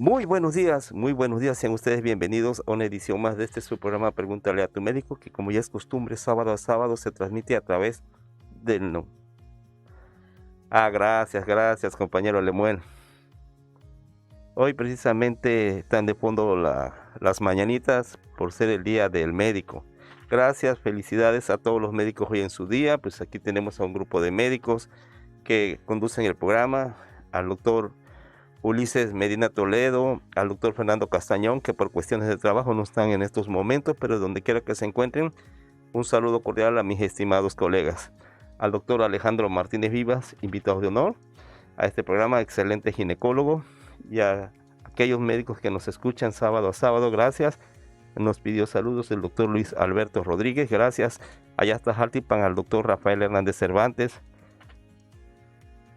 Muy buenos días, sean ustedes bienvenidos a una edición más de este su programa Pregúntale a tu médico, que como ya es costumbre, sábado a sábado se transmite a través del no. Gracias, compañero Lemuel. Hoy precisamente están de fondo las mañanitas por ser el día del médico. Gracias, felicidades a todos los médicos hoy en su día. Pues aquí tenemos a un grupo de médicos que conducen el programa, al doctor Ulises Medina Toledo, al doctor Fernando Castañón, que por cuestiones de trabajo no están en estos momentos, pero donde quiera que se encuentren, un saludo cordial a mis estimados colegas. Al doctor Alejandro Martínez Vivas, invitado de honor a este programa, excelente ginecólogo, y a aquellos médicos que nos escuchan sábado a sábado, gracias. Nos pidió saludos el doctor Luis Alberto Rodríguez, gracias. Allá hasta Jaltipan al doctor Rafael Hernández Cervantes.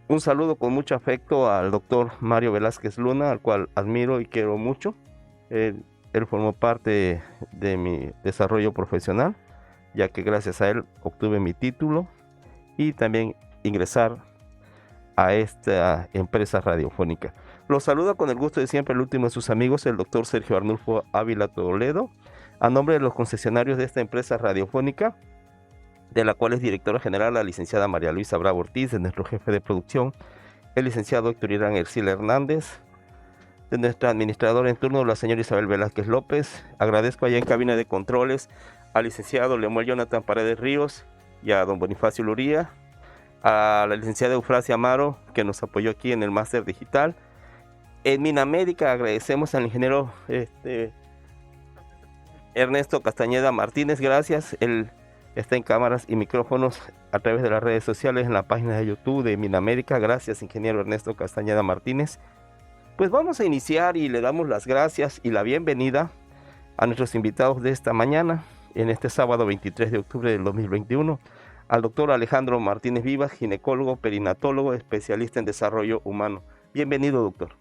Un saludo con mucho afecto al doctor Mario Velázquez Luna, al cual admiro y quiero mucho. Él formó parte de mi desarrollo profesional, ya que gracias a él obtuve mi título y también ingresar a esta empresa radiofónica. Los saludo con el gusto de siempre el último de sus amigos, el doctor Sergio Arnulfo Ávila Toledo, a nombre de los concesionarios de esta empresa radiofónica, de la cual es directora general la licenciada María Luisa Bravo Ortiz, de nuestro jefe de producción, el licenciado Héctor Irán Ercila Hernández, de nuestra administradora en turno, la señora Isabel Velázquez López. Agradezco allá en cabina de controles al licenciado Lemuel Jonathan Paredes Ríos y a don Bonifacio Luría, a la licenciada Eufrasia Amaro, que nos apoyó aquí en el máster digital. En Minamédica agradecemos al ingeniero Ernesto Castañeda Martínez, gracias. Él está en cámaras y micrófonos a través de las redes sociales en la página de YouTube de Minamérica. Gracias, ingeniero Ernesto Castañeda Martínez. Pues vamos a iniciar y le damos las gracias y la bienvenida a nuestros invitados de esta mañana, en este sábado 23 de octubre del 2021, al doctor Alejandro Martínez Vivas, ginecólogo, perinatólogo, especialista en desarrollo humano. Bienvenido, doctor.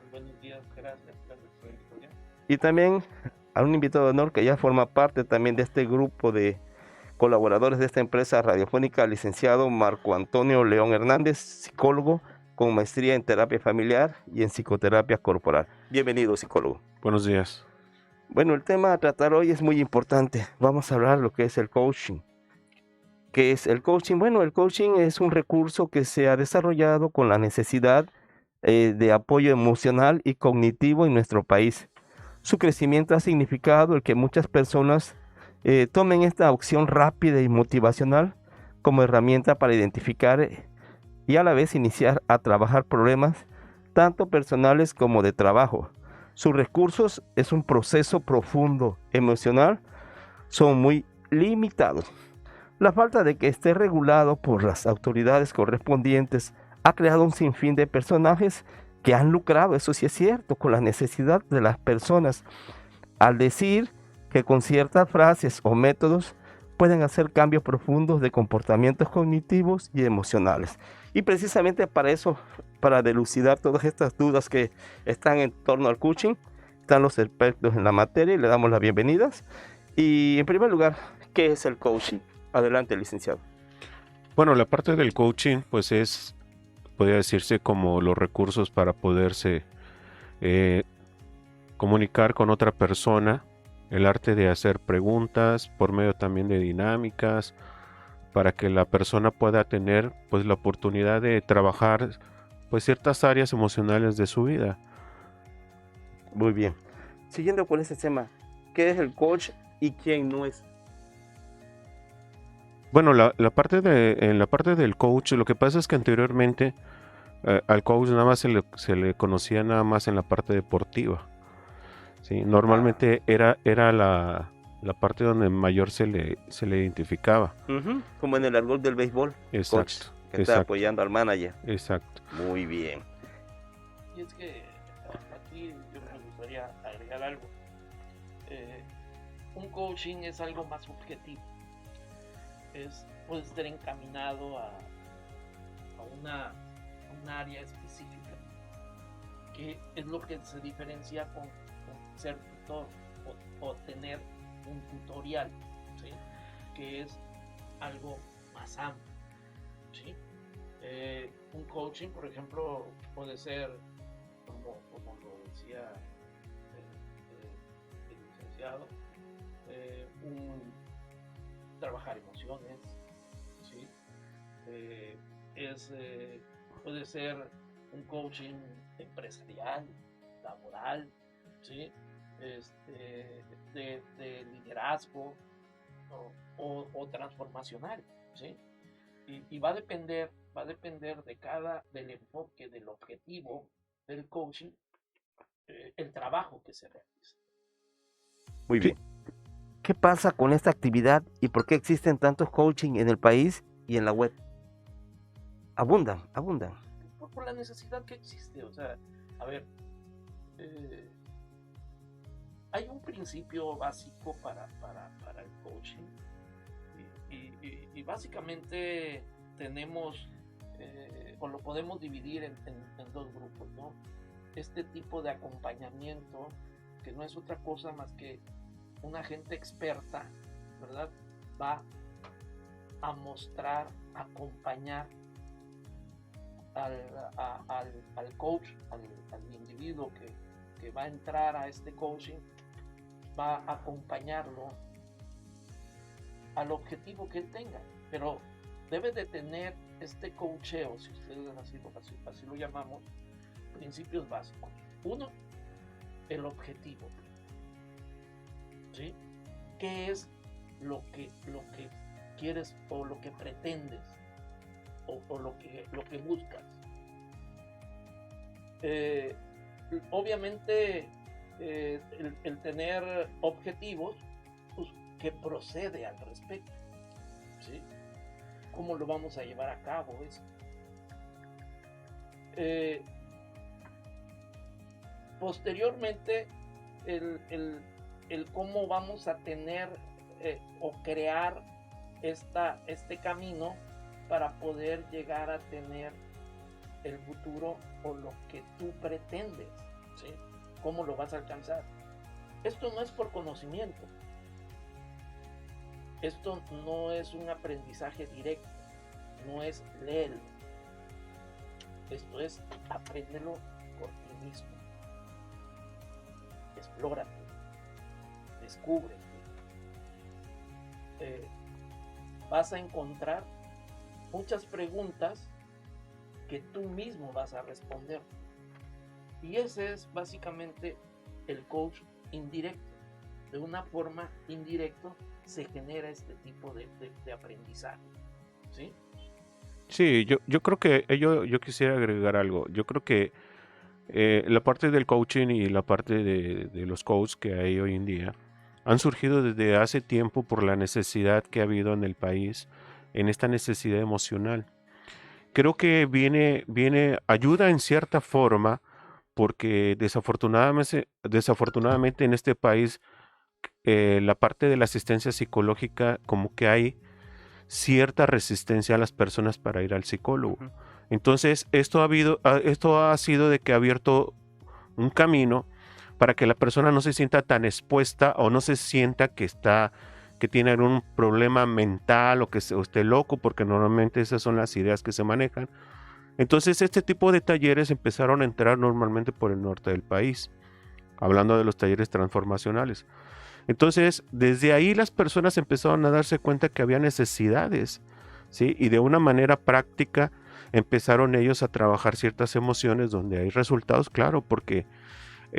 Buenos días, gracias por la invitación. Y también a un invitado de honor que ya forma parte también de este grupo de colaboradores de esta empresa radiofónica, licenciado Marco Antonio León Hernández, psicólogo con maestría en terapia familiar y en psicoterapia corporal. Bienvenido, psicólogo. Buenos días. Bueno, el tema a tratar hoy es muy importante. Vamos a hablar de lo que es el coaching. ¿Qué es el coaching? Bueno, el coaching es un recurso que se ha desarrollado con la necesidad de apoyo emocional y cognitivo en nuestro país. Su crecimiento ha significado el que muchas personas tomen esta opción rápida y motivacional como herramienta para identificar y a la vez iniciar a trabajar problemas tanto personales como de trabajo. Sus recursos es un proceso profundo emocional, son muy limitados. La falta de que esté regulado por las autoridades correspondientes ha creado un sinfín de personajes que han lucrado, eso sí es cierto, con la necesidad de las personas, al decir que con ciertas frases o métodos pueden hacer cambios profundos de comportamientos cognitivos y emocionales. Y precisamente para eso, para dilucidar todas estas dudas que están en torno al coaching, están los expertos en la materia y le damos las bienvenidas. Y en primer lugar, ¿qué es el coaching? Adelante, licenciado. Bueno, la parte del coaching, pues podría decirse como los recursos para poderse comunicar con otra persona, el arte de hacer preguntas por medio también de dinámicas, para que la persona pueda tener pues la oportunidad de trabajar pues ciertas áreas emocionales de su vida. Muy bien. Siguiendo con este tema, ¿qué es el coach y quién no es? Bueno, en la parte del coach, lo que pasa es que anteriormente al coach nada más se le conocía nada más en la parte deportiva. ¿Sí? Normalmente era la parte donde mayor se le identificaba. Como en el argot del béisbol. Exacto. Coach, que está apoyando al manager. Exacto. Muy bien. Y es que aquí yo me gustaría agregar algo. Un coaching es algo más objetivo. Puede estar encaminado a un área específica, que es lo que se diferencia con ser tutor o tener un tutorial, ¿sí? Que es algo más amplio, ¿sí? Un coaching, por ejemplo, puede ser como lo decía el licenciado, trabajar emociones, ¿sí? Puede ser un coaching empresarial, laboral, ¿sí? De liderazgo o transformacional, ¿sí? Y va a depender del enfoque, del objetivo del coaching, el trabajo que se realiza. Muy bien. ¿Qué pasa con esta actividad y por qué existen tantos coaching en el país y en la web? Abundan. Por la necesidad que existe. O sea, a ver, hay un principio básico para el coaching y básicamente tenemos, o lo podemos dividir en dos grupos, ¿no? Este tipo de acompañamiento, que no es otra cosa más que una gente experta, ¿verdad? Va a mostrar, acompañar al coach, al individuo que va a entrar a este coaching, va a acompañarlo al objetivo que él tenga, pero debe de tener este coacheo, si ustedes así lo llamamos, principios básicos. Uno, el objetivo, ¿sí? ¿Qué es lo que quieres o lo que pretendes o lo que buscas? Obviamente el tener objetivos, pues, ¿qué procede al respecto? ¿Sí? ¿Cómo lo vamos a llevar a cabo eso? Posteriormente, el cómo vamos a tener o crear este camino para poder llegar a tener el futuro o lo que tú pretendes, ¿sí? ¿Cómo lo vas a alcanzar? Esto no es por conocimiento. Esto no es un aprendizaje directo, no es léelo. Esto es apréndelo por ti mismo. Explórate, descúbrete. Vas a encontrar muchas preguntas que tú mismo vas a responder. Y ese es básicamente el coach indirecto. De una forma indirecta se genera este tipo de aprendizaje. ¿Sí? Sí, yo creo que yo quisiera agregar algo. Yo creo que la parte del coaching y la parte de los coaches que hay hoy en día han surgido desde hace tiempo por la necesidad que ha habido en el país, en esta necesidad emocional. Creo que ayuda en cierta forma, porque desafortunadamente en este país la parte de la asistencia psicológica, como que hay cierta resistencia a las personas para ir al psicólogo. Ujú. Entonces, esto ha sido de que ha abierto un camino para que la persona no se sienta tan expuesta o no se sienta que tiene algún problema mental o o esté loco, porque normalmente esas son las ideas que se manejan. Entonces, este tipo de talleres empezaron a entrar normalmente por el norte del país, hablando de los talleres transformacionales. Entonces, desde ahí las personas empezaron a darse cuenta que había necesidades, ¿sí? Y de una manera práctica empezaron ellos a trabajar ciertas emociones donde hay resultados, claro, porque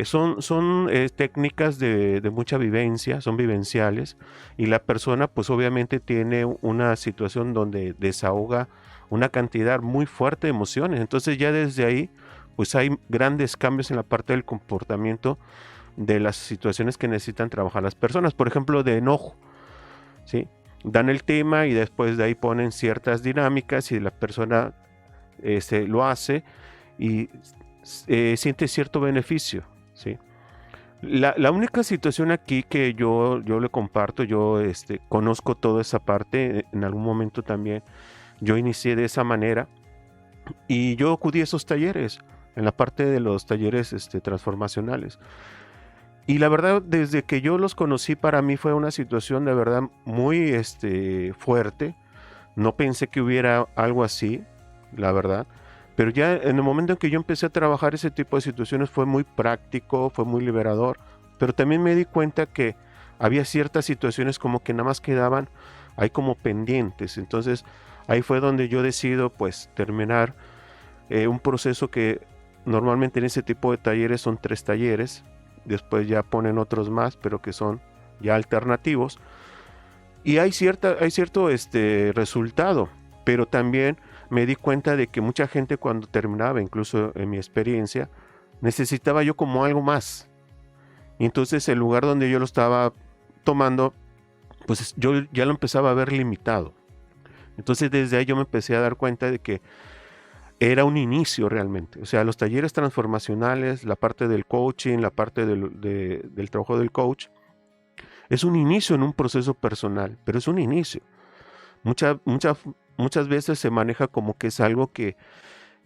son técnicas de mucha vivencia, son vivenciales, y la persona pues obviamente tiene una situación donde desahoga una cantidad muy fuerte de emociones. Entonces ya desde ahí pues hay grandes cambios en la parte del comportamiento de las situaciones que necesitan trabajar las personas. Por ejemplo, de enojo, ¿sí? Dan el tema y después de ahí ponen ciertas dinámicas y la persona lo hace y siente cierto beneficio, ¿sí? La única situación aquí que yo le comparto, yo conozco toda esa parte, en algún momento también yo inicié de esa manera y yo acudí a esos talleres, en la parte de los talleres transformacionales. Y la verdad, desde que yo los conocí, para mí fue una situación de verdad muy fuerte. No pensé que hubiera algo así, la verdad. Pero ya en el momento en que yo empecé a trabajar ese tipo de situaciones fue muy práctico, fue muy liberador, pero también me di cuenta que había ciertas situaciones como que nada más quedaban ahí como pendientes. Entonces ahí fue donde yo decido pues terminar un proceso que normalmente en ese tipo de talleres son 3 talleres, después ya ponen otros más, pero que son ya alternativos, y hay cierto resultado, pero también me di cuenta de que mucha gente cuando terminaba, incluso en mi experiencia, necesitaba yo como algo más. Y entonces el lugar donde yo lo estaba tomando, pues yo ya lo empezaba a ver limitado. Entonces desde ahí yo me empecé a dar cuenta de que era un inicio realmente. O sea, los talleres transformacionales, la parte del coaching, la parte del trabajo del coach, es un inicio en un proceso personal, pero es un inicio. Muchas veces se maneja como que es algo que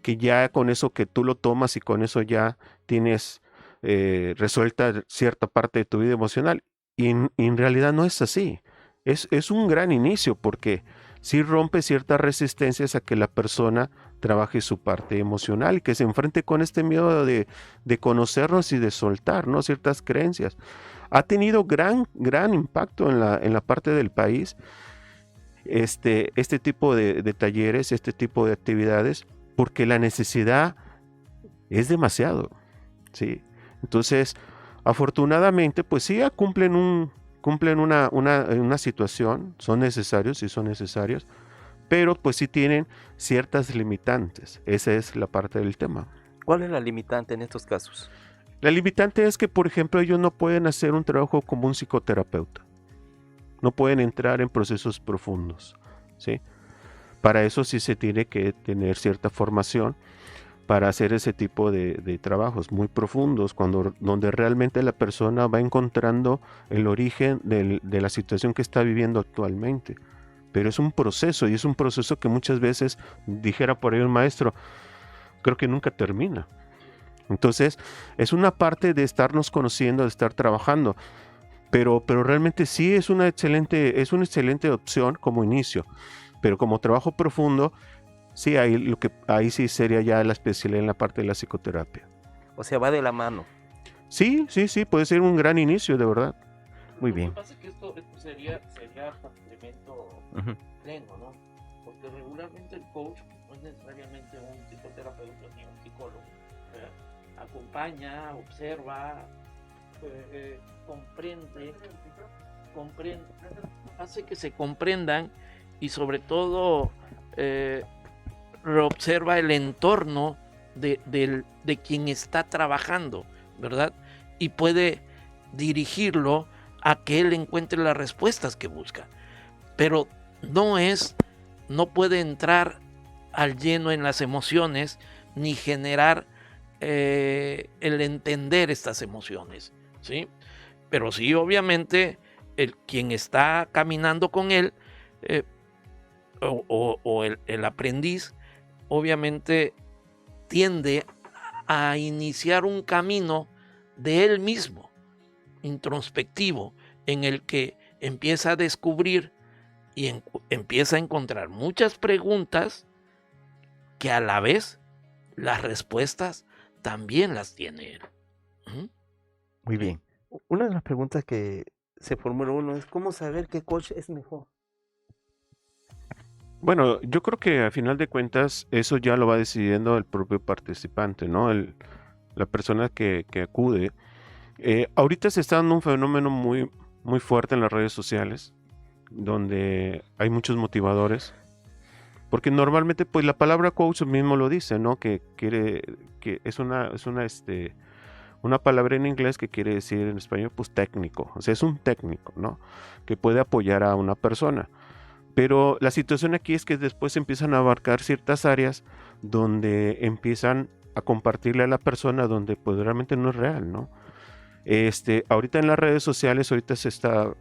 ya con eso que tú lo tomas y con eso ya tienes resuelta cierta parte de tu vida emocional. Y en realidad no es así. Es un gran inicio porque sí rompe ciertas resistencias a que la persona trabaje su parte emocional y que se enfrente con este miedo de conocernos y de soltar, ¿no?, ciertas creencias. Ha tenido gran impacto en la parte del país este tipo de talleres, este tipo de actividades, porque la necesidad es demasiado, ¿sí? Entonces, afortunadamente, pues sí cumplen una situación, son necesarios, sí son necesarios, pero pues sí tienen ciertas limitantes. Esa es la parte del tema. ¿Cuál es la limitante en estos casos? La limitante es que, por ejemplo, ellos no pueden hacer un trabajo como un psicoterapeuta. No pueden entrar en procesos profundos, ¿sí? Para eso sí se tiene que tener cierta formación para hacer ese tipo de trabajos muy profundos, donde realmente la persona va encontrando el origen de la situación que está viviendo actualmente. Pero es un proceso, y es un proceso que muchas veces, dijera por ahí un maestro, creo que nunca termina. Entonces, es una parte de estarnos conociendo, de estar trabajando, pero realmente sí es una excelente opción como inicio, pero como trabajo profundo, sí, ahí sí sería ya la especialidad en la parte de la psicoterapia. O sea, va de la mano. Sí, puede ser un gran inicio, de verdad. Muy bien. Lo que pasa es que esto sería complemento pleno, ¿no? Porque regularmente el coach no es necesariamente un psicoterapeuta ni un psicólogo. Acompaña, observa, comprende, hace que se comprendan y sobre todo reobserva el entorno de quien está trabajando, ¿verdad? Y puede dirigirlo a que él encuentre las respuestas que busca. Pero no puede entrar al lleno en las emociones ni generar el entender estas emociones, ¿sí? Pero sí, obviamente, quien está caminando con él o el aprendiz, obviamente tiende a iniciar un camino de él mismo, introspectivo, en el que empieza a descubrir y empieza a encontrar muchas preguntas que a la vez las respuestas también las tiene él. Muy bien. Una de las preguntas que se formula uno es ¿cómo saber qué coach es mejor? Bueno, yo creo que a final de cuentas eso ya lo va decidiendo el propio participante, ¿no? La persona que acude. Ahorita se está dando un fenómeno muy, muy fuerte en las redes sociales, donde hay muchos motivadores, porque normalmente pues la palabra coach mismo lo dice, ¿no? Que es una palabra en inglés que quiere decir en español pues técnico, o sea, es un técnico, ¿no? Que puede apoyar a una persona. Pero la situación aquí es que después empiezan a abarcar ciertas áreas donde empiezan a compartirle a la persona donde pues realmente no es real, ¿no? Ahorita en las redes sociales, ahorita se está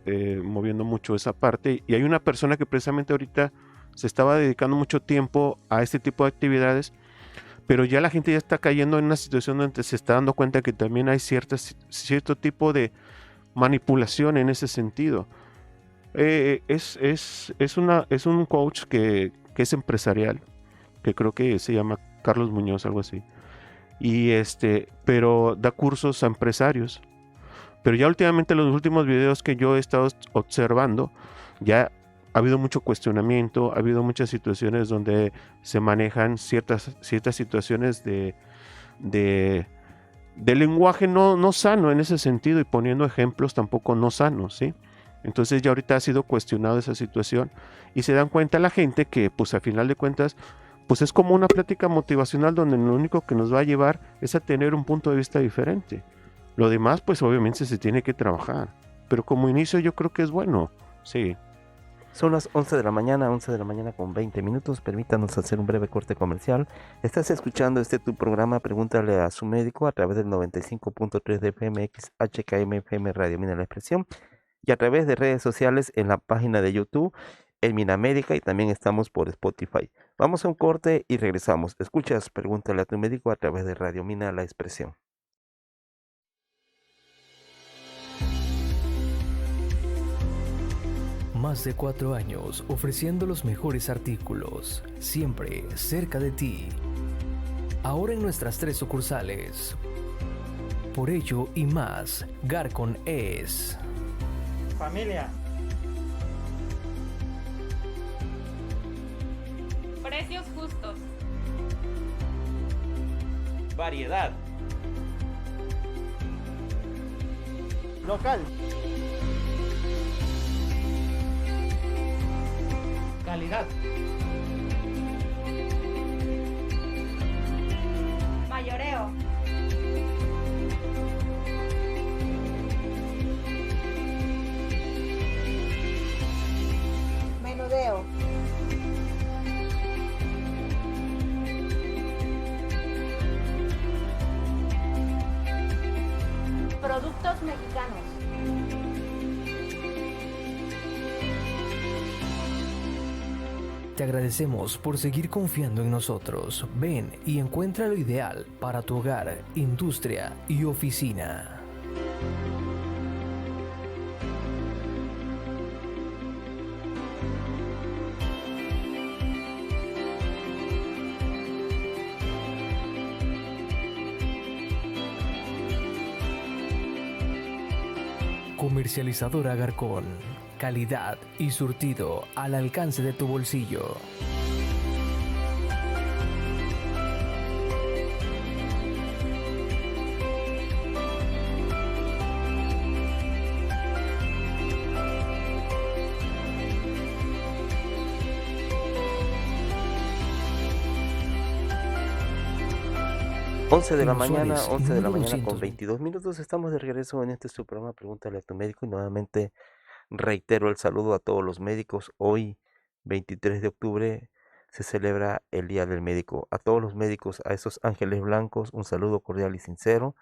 moviendo mucho esa parte y hay una persona que precisamente ahorita se estaba dedicando mucho tiempo a este tipo de actividades, pero ya la gente ya está cayendo en una situación donde se está dando cuenta que también hay cierto tipo de manipulación en ese sentido. Es un coach que es empresarial, que creo que se llama Carlos Muñoz, algo así. Y pero da cursos a empresarios. Pero ya últimamente los últimos videos que yo he estado observando, ya ha habido mucho cuestionamiento, ha habido muchas situaciones donde se manejan ciertas situaciones de lenguaje no sano en ese sentido, y poniendo ejemplos tampoco no sanos, ¿sí? Entonces ya ahorita ha sido cuestionado esa situación y se dan cuenta la gente que pues a final de cuentas pues es como una plática motivacional donde lo único que nos va a llevar es a tener un punto de vista diferente. Lo demás pues obviamente se tiene que trabajar, pero como inicio yo creo que es bueno, sí. Son las 11 de la mañana, 11 de la mañana con 20 minutos. Permítanos hacer un breve corte comercial. Estás escuchando tu programa Pregúntale a su médico a través del 95.3 de FMX HKM FM Radio Mina La Expresión y a través de redes sociales en la página de YouTube en Minamédica, y también estamos por Spotify. Vamos a un corte y regresamos. Escuchas Pregúntale a tu médico a través de Radio Mina La Expresión. Más de 4 años ofreciendo los mejores artículos, siempre cerca de ti. Ahora en nuestras 3 sucursales. Por ello y más, Garcon es... Familia. Precios justos. Variedad. Local. Calidad. Mayoreo. Menudeo. Productos mexicanos. Te agradecemos por seguir confiando en nosotros. Ven y encuentra lo ideal para tu hogar, industria y oficina. Comercializadora Garcon. Calidad y surtido al alcance de tu bolsillo. Once de la En mañana, Suárez, 11 de la número mañana con 220. 22 minutos. Estamos de regreso en su programa Pregúntale a tu médico, y nuevamente reitero el saludo a todos los médicos. Hoy, 23 de octubre, se celebra el Día del Médico. A todos los médicos, a esos ángeles blancos, un saludo cordial y sincero.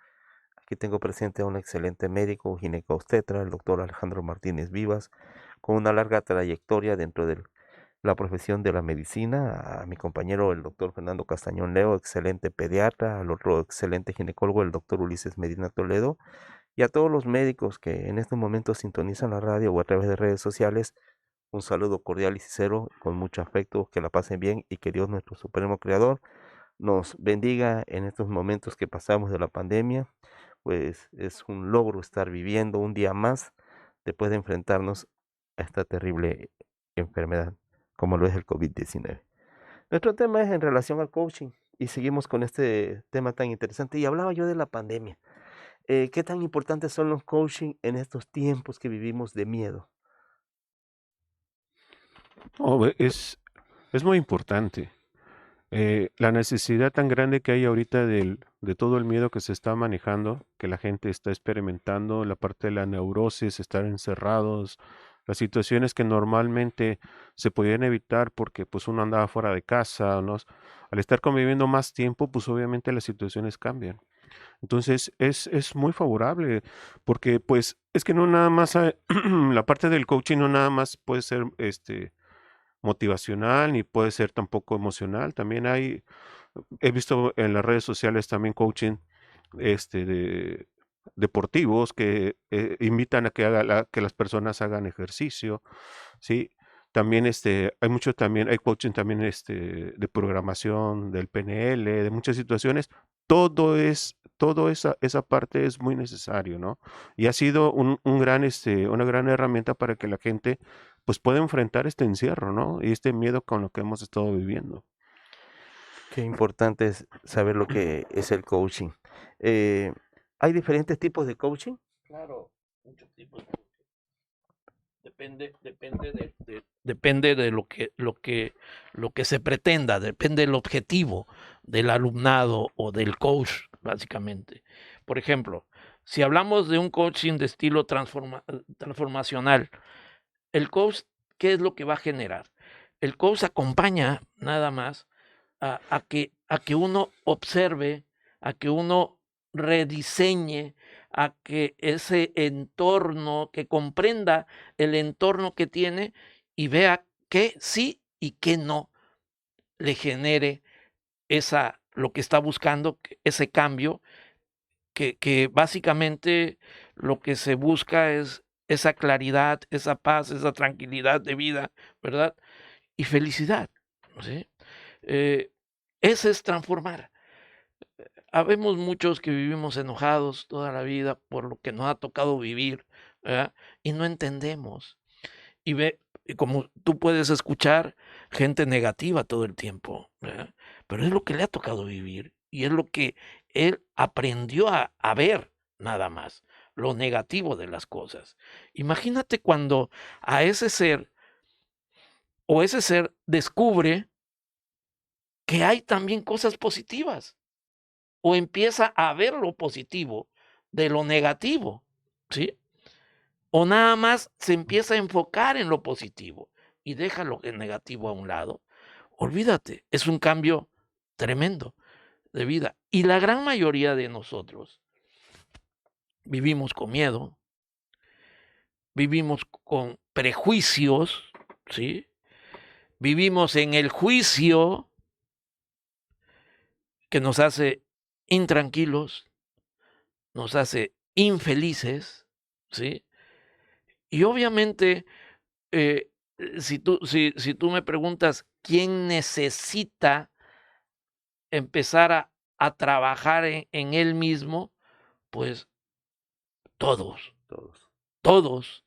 Aquí tengo presente a un excelente médico, ginecobstetra, el doctor Alejandro Martínez Vivas, con una larga trayectoria dentro de la profesión de la medicina. A mi compañero, el doctor Fernando Castañón Leo, excelente pediatra. Al otro excelente ginecólogo, el doctor Ulises Medina Toledo. Y a todos los médicos que en estos momentos sintonizan la radio o a través de redes sociales, un saludo cordial y sincero, con mucho afecto, que la pasen bien y que Dios, nuestro supremo creador, nos bendiga en estos momentos que pasamos de la pandemia. Pues es un logro estar viviendo un día más después de enfrentarnos a esta terrible enfermedad como lo es el COVID-19. Nuestro tema es en relación al coaching y seguimos con este tema tan interesante. Y hablaba yo de la pandemia. ¿Qué tan importantes son los coaching en estos tiempos que vivimos de miedo? Es muy importante. La necesidad tan grande que hay ahorita de todo el miedo que se está manejando, que la gente está experimentando, la parte de la neurosis, estar encerrados, las situaciones que normalmente se podían evitar porque pues uno andaba fuera de casa, ¿no? Al estar conviviendo más tiempo, pues obviamente las situaciones cambian. Entonces es muy favorable porque pues es que no nada más la parte del coaching no nada más puede ser motivacional ni puede ser tampoco emocional. También he visto en las redes sociales también coaching de deportivos que invitan a que las personas hagan ejercicio, ¿sí? También hay mucho también, hay coaching también de programación, del PNL, de muchas situaciones. Todo esa parte es muy necesario, ¿no? Y ha sido un gran, una gran herramienta para que la gente pues pueda enfrentar este encierro, ¿no? Y este miedo con lo que hemos estado viviendo. Qué importante es saber lo que es el coaching. Eh, ¿Hay diferentes tipos de coaching? Claro, muchos tipos. Depende de lo que se pretenda, depende del objetivo del alumnado o del coach, básicamente. Por ejemplo, si hablamos de un coaching de estilo transformacional, el coach, ¿qué es lo que va a generar? El coach acompaña nada más a que uno observe, a que uno rediseñe, a que ese entorno, que comprenda el entorno que tiene y vea qué sí y qué no le genere lo que está buscando, ese cambio, que básicamente lo que se busca es esa claridad, esa paz, esa tranquilidad de vida, ¿verdad? Y felicidad, ¿sí? Ese es transformar. Habemos muchos que vivimos enojados toda la vida por lo que nos ha tocado vivir, ¿verdad? Y no entendemos. Y como tú puedes escuchar gente negativa todo el tiempo, ¿verdad? Pero es lo que le ha tocado vivir y es lo que él aprendió a ver nada más, lo negativo de las cosas. Imagínate cuando a ese ser o ese ser descubre que hay también cosas positivas o empieza a ver lo positivo de lo negativo, ¿sí? O nada más se empieza a enfocar en lo positivo y deja lo negativo a un lado. Olvídate, es un cambio tremendo de vida. Y la gran mayoría de nosotros vivimos con miedo, vivimos con prejuicios, ¿sí? Vivimos en el juicio que nos hace intranquilos, nos hace infelices, ¿sí? Y obviamente, si tú me preguntas quién necesita empezar a trabajar en él mismo, pues todos, Todos. todos.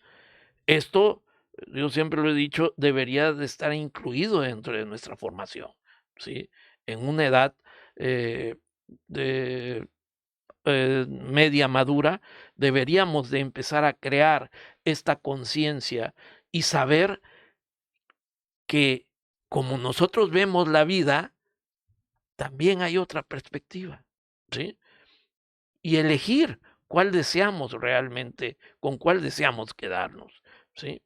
Esto, yo siempre lo he dicho, debería de estar incluido dentro de nuestra formación, ¿sí? En una edad eh, de media madura, deberíamos de empezar a crear esta conciencia y saber que como nosotros vemos la vida, también hay otra perspectiva, ¿sí? Y elegir cuál deseamos realmente, con cuál deseamos quedarnos, ¿sí?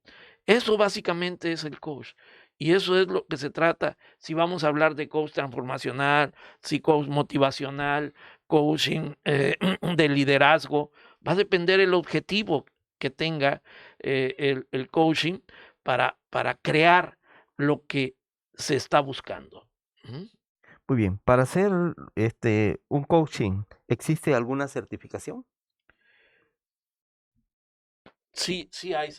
Eso básicamente es el coach. Y eso es lo que se trata. Si vamos a hablar de coach transformacional, si coach motivacional, coaching de liderazgo, va a depender el objetivo que tenga el coaching para crear lo que se está buscando. ¿Mm? Muy bien. Para hacer un coaching, ¿existe alguna certificación? Sí, sí hay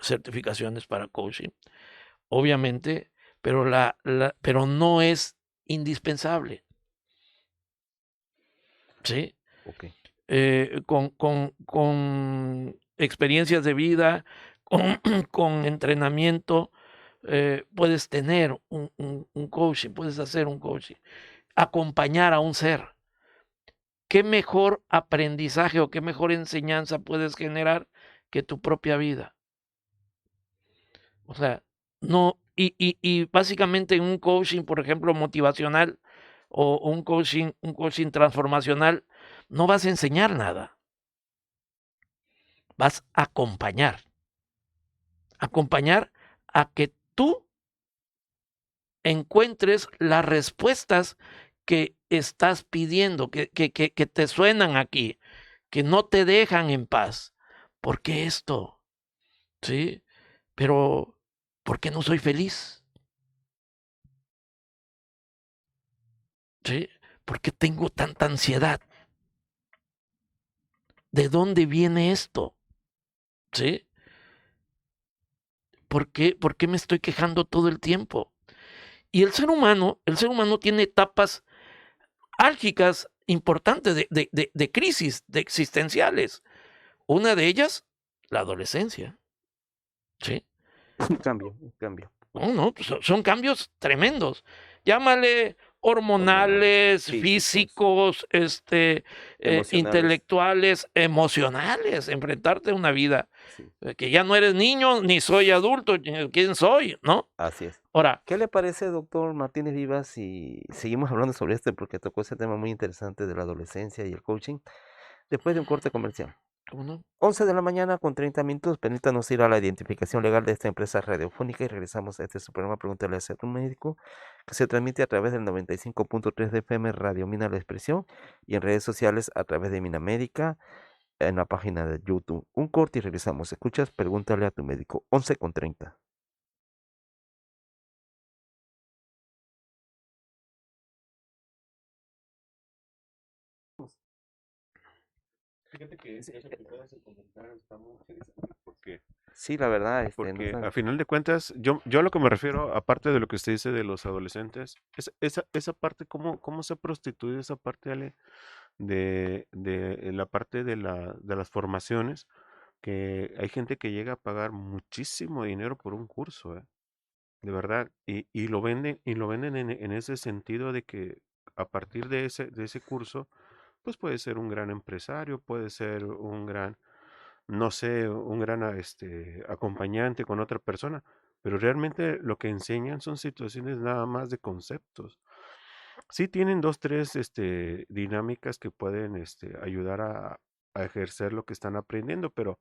certificaciones para coaching, obviamente, pero no es indispensable, ¿sí? Ok. Con experiencias de vida, con, con entrenamiento, puedes tener un coaching, puedes hacer un coaching, acompañar a un ser. ¿Qué mejor aprendizaje o qué mejor enseñanza puedes generar que tu propia vida? O sea, no, y básicamente en un coaching, por ejemplo, motivacional o un coaching transformacional, no vas a enseñar nada, vas a acompañar a que tú encuentres las respuestas que estás pidiendo, que te suenan aquí, que no te dejan en paz. ¿Por qué esto? ¿Sí? Pero, ¿por qué no soy feliz? ¿Sí? ¿Por qué tengo tanta ansiedad? ¿De dónde viene esto? ¿Sí? ¿Por qué me estoy quejando todo el tiempo? Y el ser humano tiene etapas álgicas importantes de crisis, de existenciales. Una de ellas, la adolescencia. ¿Sí? Un cambio. No, son cambios tremendos. Llámale hormonales, físicos, emocionales. intelectuales, emocionales. Enfrentarte a una vida Sí, que ya no eres niño, ni soy adulto, ¿quién soy? ¿No? así es. Ahora, ¿Qué le parece, doctor Martínez Vivas, si seguimos hablando sobre esto? Porque tocó ese tema muy interesante de la adolescencia y el coaching, después de un corte comercial. ¿cómo no? 11 de la mañana con 30 minutos. Permítanos ir a la identificación legal de esta empresa radiofónica y regresamos a este su programa Pregúntale a tu médico, que se transmite a través del 95.3 de FM Radio Mina La Expresión y en redes sociales a través de Mina Médica en la página de YouTube. Un corte y regresamos. Escuchas Pregúntale a tu médico. 11 con 30. Fíjate que eso que acabas de comentar está muy interesante porque Sí, la verdad, no porque saben- a final de cuentas, yo a lo que me refiero, aparte de lo que usted dice de los adolescentes, esa parte, ¿cómo se ha prostituido esa parte, Ale, de la parte de las formaciones, que hay gente que llega a pagar muchísimo dinero por un curso, de verdad, y lo venden en ese sentido de que a partir de ese curso, pues puede ser un gran empresario, puede ser un gran, no sé, un gran acompañante con otra persona, pero realmente lo que enseñan son situaciones nada más de conceptos. Sí tienen dos, tres dinámicas que pueden ayudar a ejercer lo que están aprendiendo, pero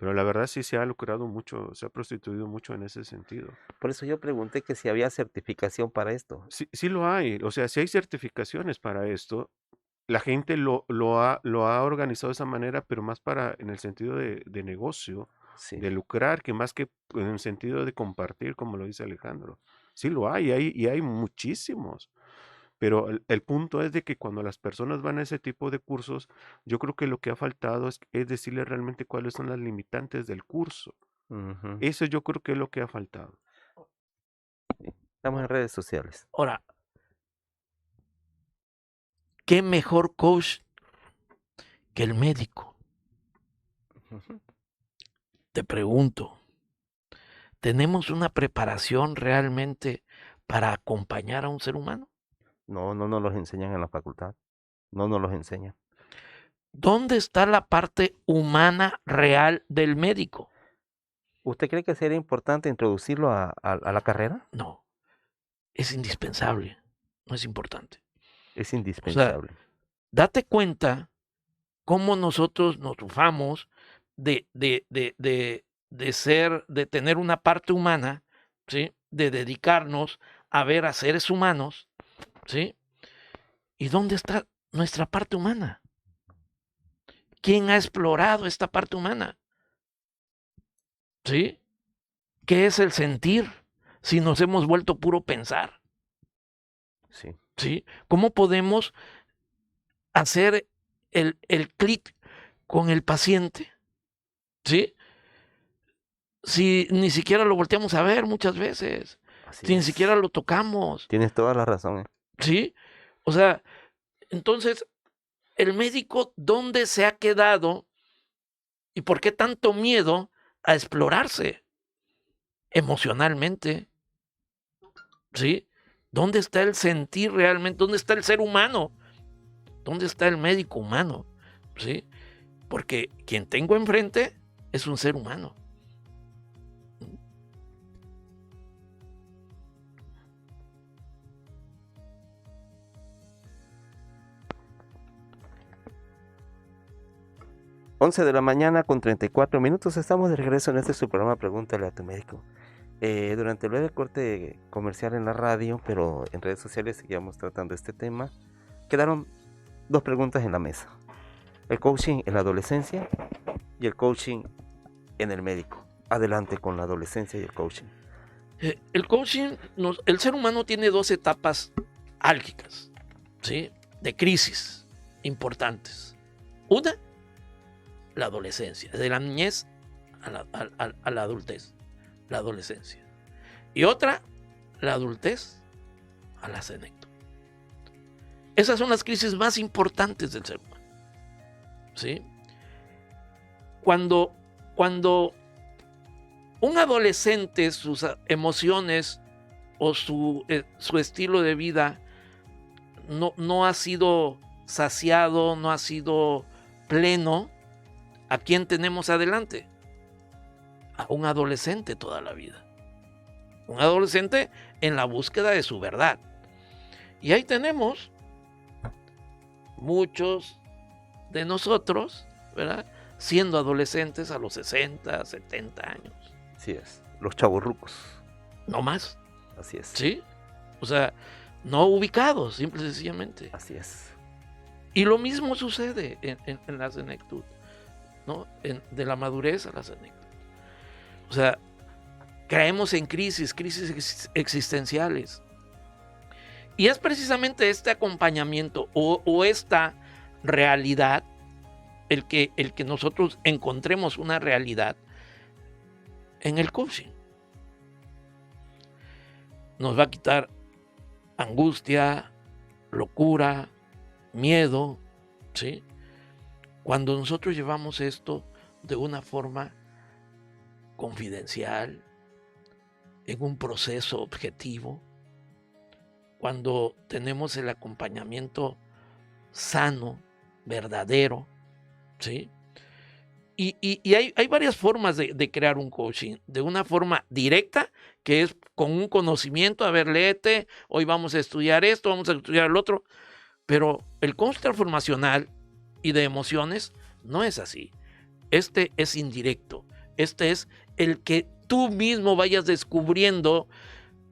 la verdad sí se ha lucrado mucho, se ha prostituido mucho en ese sentido. Por eso yo pregunté que si había certificación para esto. Sí, sí lo hay, o sea, si hay certificaciones para esto, la gente lo ha organizado de esa manera, pero más para en el sentido de negocio, Sí. de lucrar, que más que en el sentido de compartir, como lo dice Alejandro. Sí lo hay, y hay muchísimos. Pero el punto es de que cuando las personas van a ese tipo de cursos, yo creo que lo que ha faltado es decirle realmente cuáles son las limitantes del curso. Ujú. Eso yo creo que es lo que ha faltado. Estamos en redes sociales. Ahora, ¿qué mejor coach que el médico? Ujú. Te pregunto, ¿tenemos una preparación realmente para acompañar a un ser humano? No nos los enseñan en la facultad. No nos los enseñan. ¿Dónde está la parte humana real del médico? ¿Usted cree que sería importante introducirlo a la carrera? No, es indispensable, no es importante. Es indispensable. Date cuenta cómo nosotros nos ufamos de tener una parte humana, ¿sí? De dedicarnos a ver a seres humanos, ¿sí? ¿Y dónde está nuestra parte humana? ¿Quién ha explorado esta parte humana? ¿Sí? ¿Qué es el sentir si nos hemos vuelto puro pensar? Sí. ¿Sí? ¿Cómo podemos hacer el clic con el paciente? ¿Sí? Si ni siquiera lo volteamos a ver muchas veces, Así si ni es. siquiera lo tocamos, Tienes toda la razón. ¿sí? O sea, entonces, el médico, ¿dónde se ha quedado y por qué tanto miedo a explorarse emocionalmente? ¿Sí? ¿Dónde está el sentir realmente? ¿Dónde está el ser humano? ¿Dónde está el médico humano? ¿Sí? Porque quien tengo enfrente es un ser humano. Once de la mañana con 34 minutos. Estamos de regreso en este su programa Pregúntale a tu médico. Durante el breve corte comercial en la radio, pero en redes sociales seguíamos tratando este tema. Quedaron dos preguntas en la mesa. El coaching en la adolescencia y el coaching en el médico. Adelante con la adolescencia y el coaching. El coaching, el ser humano tiene dos etapas álgicas, ¿sí? De crisis importantes. Una, la adolescencia, de la niñez a la adultez. la adolescencia. Y otra, la adultez a la senectud. Esas son las crisis más importantes del ser humano. ¿Sí? Cuando un adolescente, sus emociones o su estilo de vida no ha sido saciado, no ha sido pleno, ¿a quién tenemos adelante? A un adolescente toda la vida. Un adolescente en la búsqueda de su verdad. Y ahí tenemos muchos de nosotros, ¿verdad?, siendo adolescentes a los 60, 70 años. Así es. Los chavorrucos. No más. Así es. ¿Sí? O sea, no ubicados, simple y sencillamente. Así es. Y lo mismo sucede en la senectud, ¿no? De la madurez a la senectud. O sea, caemos en crisis existenciales. Y es precisamente este acompañamiento o esta realidad el que nosotros encontremos una realidad en el coaching. Nos va a quitar angustia, locura, miedo, ¿sí? Cuando nosotros llevamos esto de una forma confidencial, en un proceso objetivo, cuando tenemos el acompañamiento sano, verdadero, ¿sí? Y hay varias formas de crear un coaching. De una forma directa, que es con un conocimiento, a ver, léete, hoy vamos a estudiar esto, vamos a estudiar el otro. Pero el coach transformacional y de emociones no es así. Este es indirecto. Este es el que tú mismo vayas descubriendo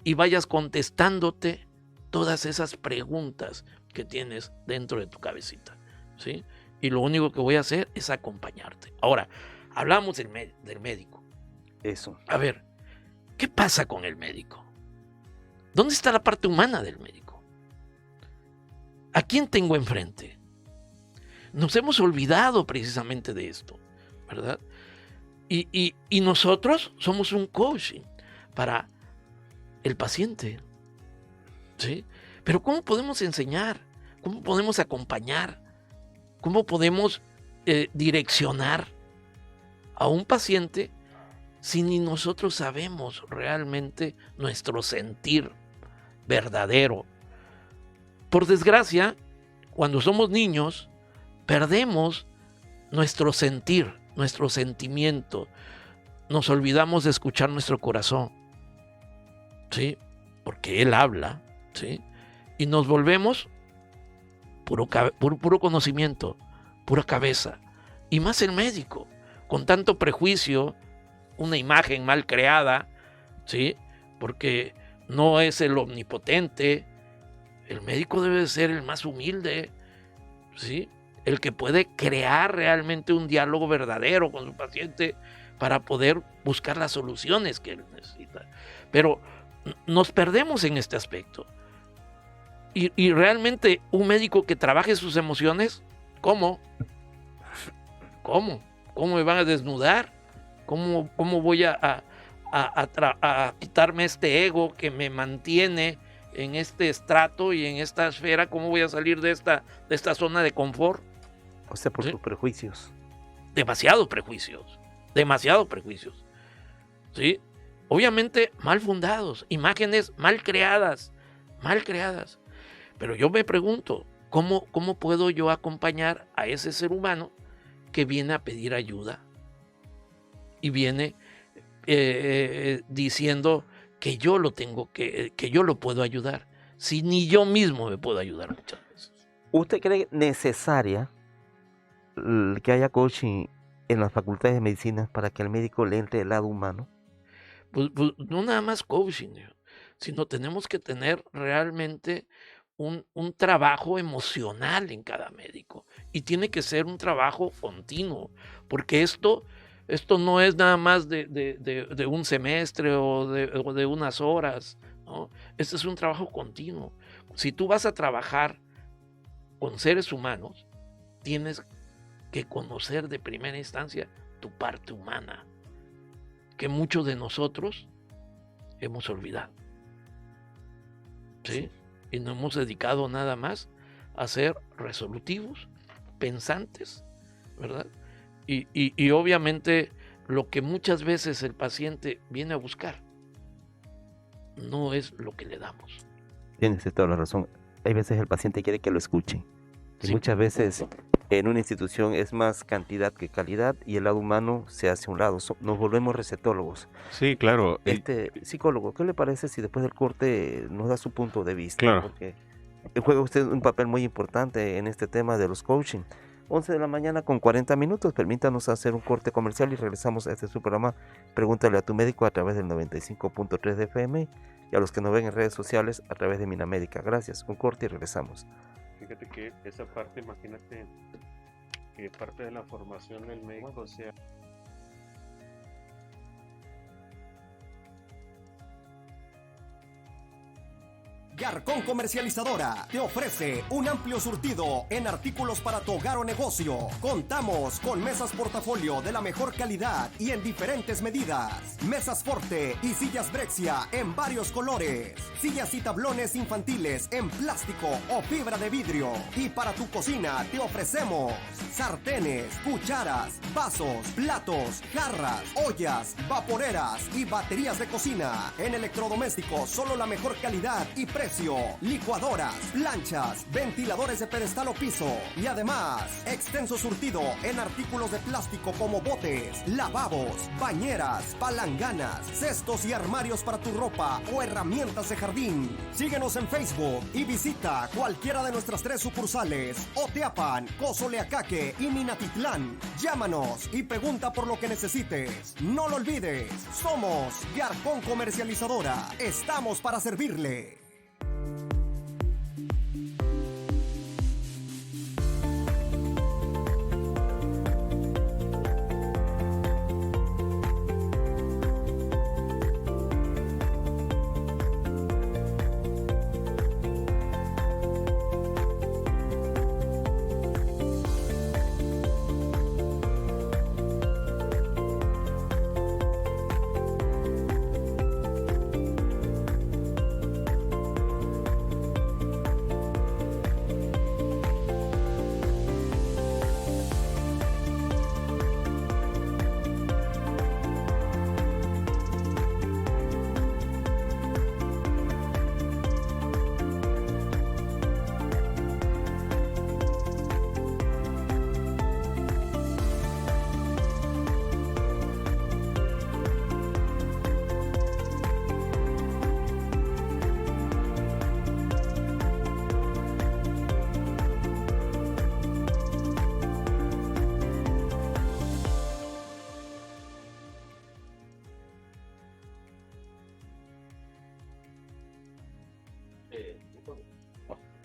y vayas contestándote todas esas preguntas que tienes dentro de tu cabecita, ¿sí? Y lo único que voy a hacer es acompañarte. Ahora, hablamos del médico. Eso. A ver, ¿qué pasa con el médico? ¿Dónde está la parte humana del médico? ¿A quién tengo enfrente? Nos hemos olvidado precisamente de esto, ¿verdad? Y nosotros somos un coaching para el paciente, ¿sí? Pero ¿cómo podemos enseñar? ¿Cómo podemos acompañar? ¿Cómo podemos direccionar a un paciente si ni nosotros sabemos realmente nuestro sentir verdadero? Por desgracia, cuando somos niños, perdemos nuestro sentir, nuestro sentimiento. Nos olvidamos de escuchar nuestro corazón, ¿sí? Porque él habla, ¿sí? Y nos volvemos puro conocimiento, pura cabeza. Y más el médico, con tanto prejuicio, una imagen mal creada, ¿sí? Porque no es el omnipotente. El médico debe ser el más humilde, ¿sí? El que puede crear realmente un diálogo verdadero con su paciente para poder buscar las soluciones que él necesita. Pero nos perdemos en este aspecto. Y realmente un médico que trabaje sus emociones, ¿cómo? ¿Cómo? ¿Cómo me van a desnudar? ¿Cómo voy a quitarme este ego que me mantiene en este estrato y en esta esfera? ¿Cómo voy a salir de esta zona de confort? O sea, por ¿Sí? tus prejuicios. Demasiados prejuicios. ¿Sí? Obviamente mal fundados, imágenes mal creadas. Pero yo me pregunto, ¿cómo puedo yo acompañar a ese ser humano que viene a pedir ayuda y viene diciendo que yo lo tengo, que yo lo puedo ayudar, si ni yo mismo me puedo ayudar muchas veces? ¿Usted cree necesaria que haya coaching en las facultades de medicina para que al médico le entre el lado humano? Pues no nada más coaching, sino tenemos que tener realmente un trabajo emocional en cada médico. Y tiene que ser un trabajo continuo, porque esto no es nada más de un semestre o de unas horas, ¿no? Este es un trabajo continuo. Si tú vas a trabajar con seres humanos, tienes que conocer de primera instancia tu parte humana. que muchos de nosotros hemos olvidado. ¿Sí? Y nos hemos dedicado nada más a ser resolutivos, pensantes, ¿verdad? Y obviamente lo que muchas veces el paciente viene a buscar no es lo que le damos. Tienes toda la razón. Hay veces el paciente quiere que lo escuchen. Y Sí. muchas veces en una institución es más cantidad que calidad y el lado humano se hace a un lado. Nos volvemos recetólogos. Sí, claro. Psicólogo, ¿qué le parece si después del corte nos da su punto de vista? Claro. Porque juega usted un papel muy importante en este tema de los coaching. 11 de la mañana con 40 minutos. Permítanos hacer un corte comercial y regresamos a este su programa. Pregúntale a tu médico a través del 95.3 de FM y a los que nos ven en redes sociales a través de Minamérica. Gracias. Un corte y regresamos. Fíjate que esa parte, imagínate que parte de la formación del médico sea... Garcón Comercializadora te ofrece un amplio surtido en artículos para tu hogar o negocio. Contamos con mesas portafolio de la mejor calidad y en diferentes medidas. Mesas Forte y sillas Brexia en varios colores. Sillas y tablones infantiles en plástico o fibra de vidrio. Y para tu cocina te ofrecemos sartenes, cucharas, vasos, platos, jarras, ollas, vaporeras y baterías de cocina. En electrodomésticos solo la mejor calidad y precio. Licuadoras, planchas, ventiladores de pedestal o piso y además extenso surtido en artículos de plástico como botes, lavabos, bañeras, palanganas, cestos y armarios para tu ropa o herramientas de jardín. Síguenos en Facebook y visita cualquiera de nuestras 3 sucursales: Oteapan, Cozoleacaque y Minatitlán. Llámanos y pregunta por lo que necesites. No lo olvides, somos Garcón Comercializadora. Estamos para servirle.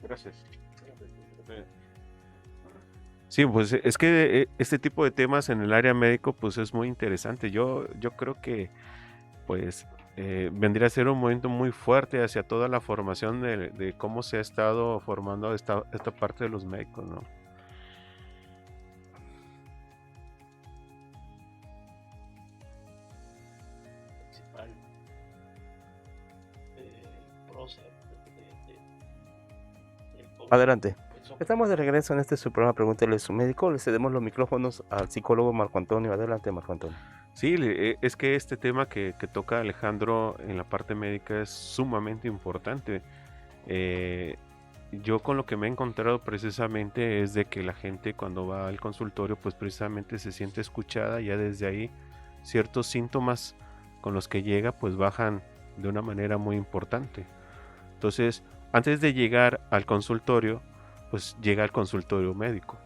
Gracias. Sí, pues es que este tipo de temas en el área médico pues es muy interesante. Yo creo que pues vendría a ser un momento muy fuerte hacia toda la formación de cómo se ha estado formando esta parte de los médicos, ¿no? Principal prócer del COVID. Adelante. Eso. Estamos de regreso en este su programa Pregúntele a su médico. Le cedemos los micrófonos al psicólogo Marco Antonio. Adelante, Marco Antonio. Sí, es que este tema que toca Alejandro en la parte médica es sumamente importante. Yo con lo que me he encontrado precisamente es de que la gente cuando va al consultorio pues precisamente se siente escuchada. Ya desde ahí ciertos síntomas con los que llega pues bajan de una manera muy importante. Entonces, antes de llegar al consultorio, pues llega al consultorio médico,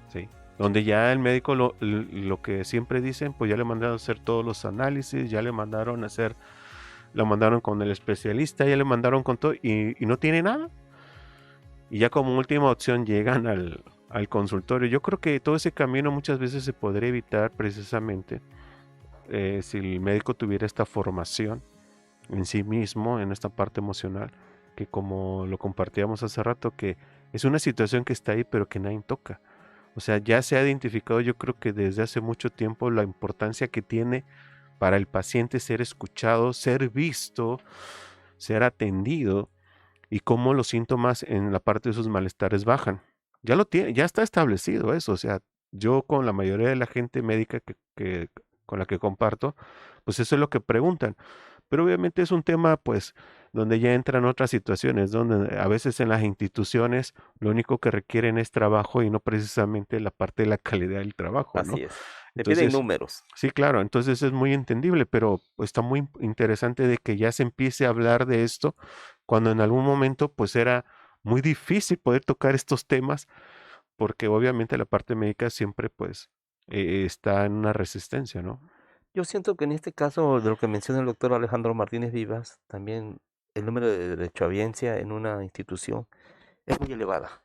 ¿sí? Donde ya el médico lo que siempre dicen, pues ya le mandaron a hacer todos los análisis, ya le mandaron a hacer, lo mandaron con el especialista, ya le mandaron con todo y no tiene nada. Y ya como última opción llegan al consultorio. Yo creo que todo ese camino muchas veces se podría evitar precisamente si el médico tuviera esta formación en sí mismo, en esta parte emocional, que como lo compartíamos hace rato, que es una situación que está ahí pero que nadie toca. O sea, ya se ha identificado yo creo que desde hace mucho tiempo la importancia que tiene para el paciente ser escuchado, ser visto, ser atendido y cómo los síntomas en la parte de sus malestares bajan. Ya lo tiene, ya está establecido eso. O sea, yo con la mayoría de la gente médica con la que comparto, pues eso es lo que preguntan. Pero obviamente es un tema, pues, donde ya entran otras situaciones, donde a veces en las instituciones lo único que requieren es trabajo y no precisamente la parte de la calidad del trabajo, ¿no? Así es. Te piden Entonces, números. sí, claro, entonces es muy entendible, pero está muy interesante de que ya se empiece a hablar de esto cuando en algún momento pues era muy difícil poder tocar estos temas porque obviamente la parte médica siempre pues está en una resistencia, ¿no? Yo siento que en este caso de lo que menciona el doctor Alejandro Martínez Vivas, también el número de derechohabiencia en una institución es muy elevada.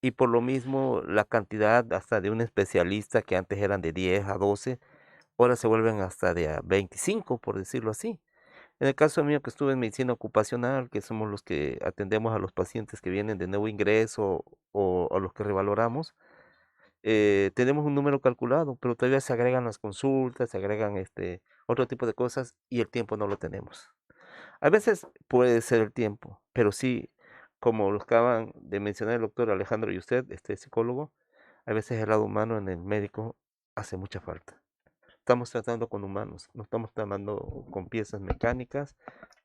Y por lo mismo la cantidad hasta de un especialista que antes eran de 10 a 12, ahora se vuelven hasta de a 25, por decirlo así. En el caso mío que estuve en medicina ocupacional, que somos los que atendemos a los pacientes que vienen de nuevo ingreso o a los que revaloramos, tenemos un número calculado, pero todavía se agregan las consultas, se agregan otro tipo de cosas y el tiempo no lo tenemos. A veces puede ser el tiempo, pero sí, como lo acaban de mencionar el doctor Alejandro y usted, este psicólogo, a veces el lado humano en el médico hace mucha falta. Estamos tratando con humanos, no estamos tratando con piezas mecánicas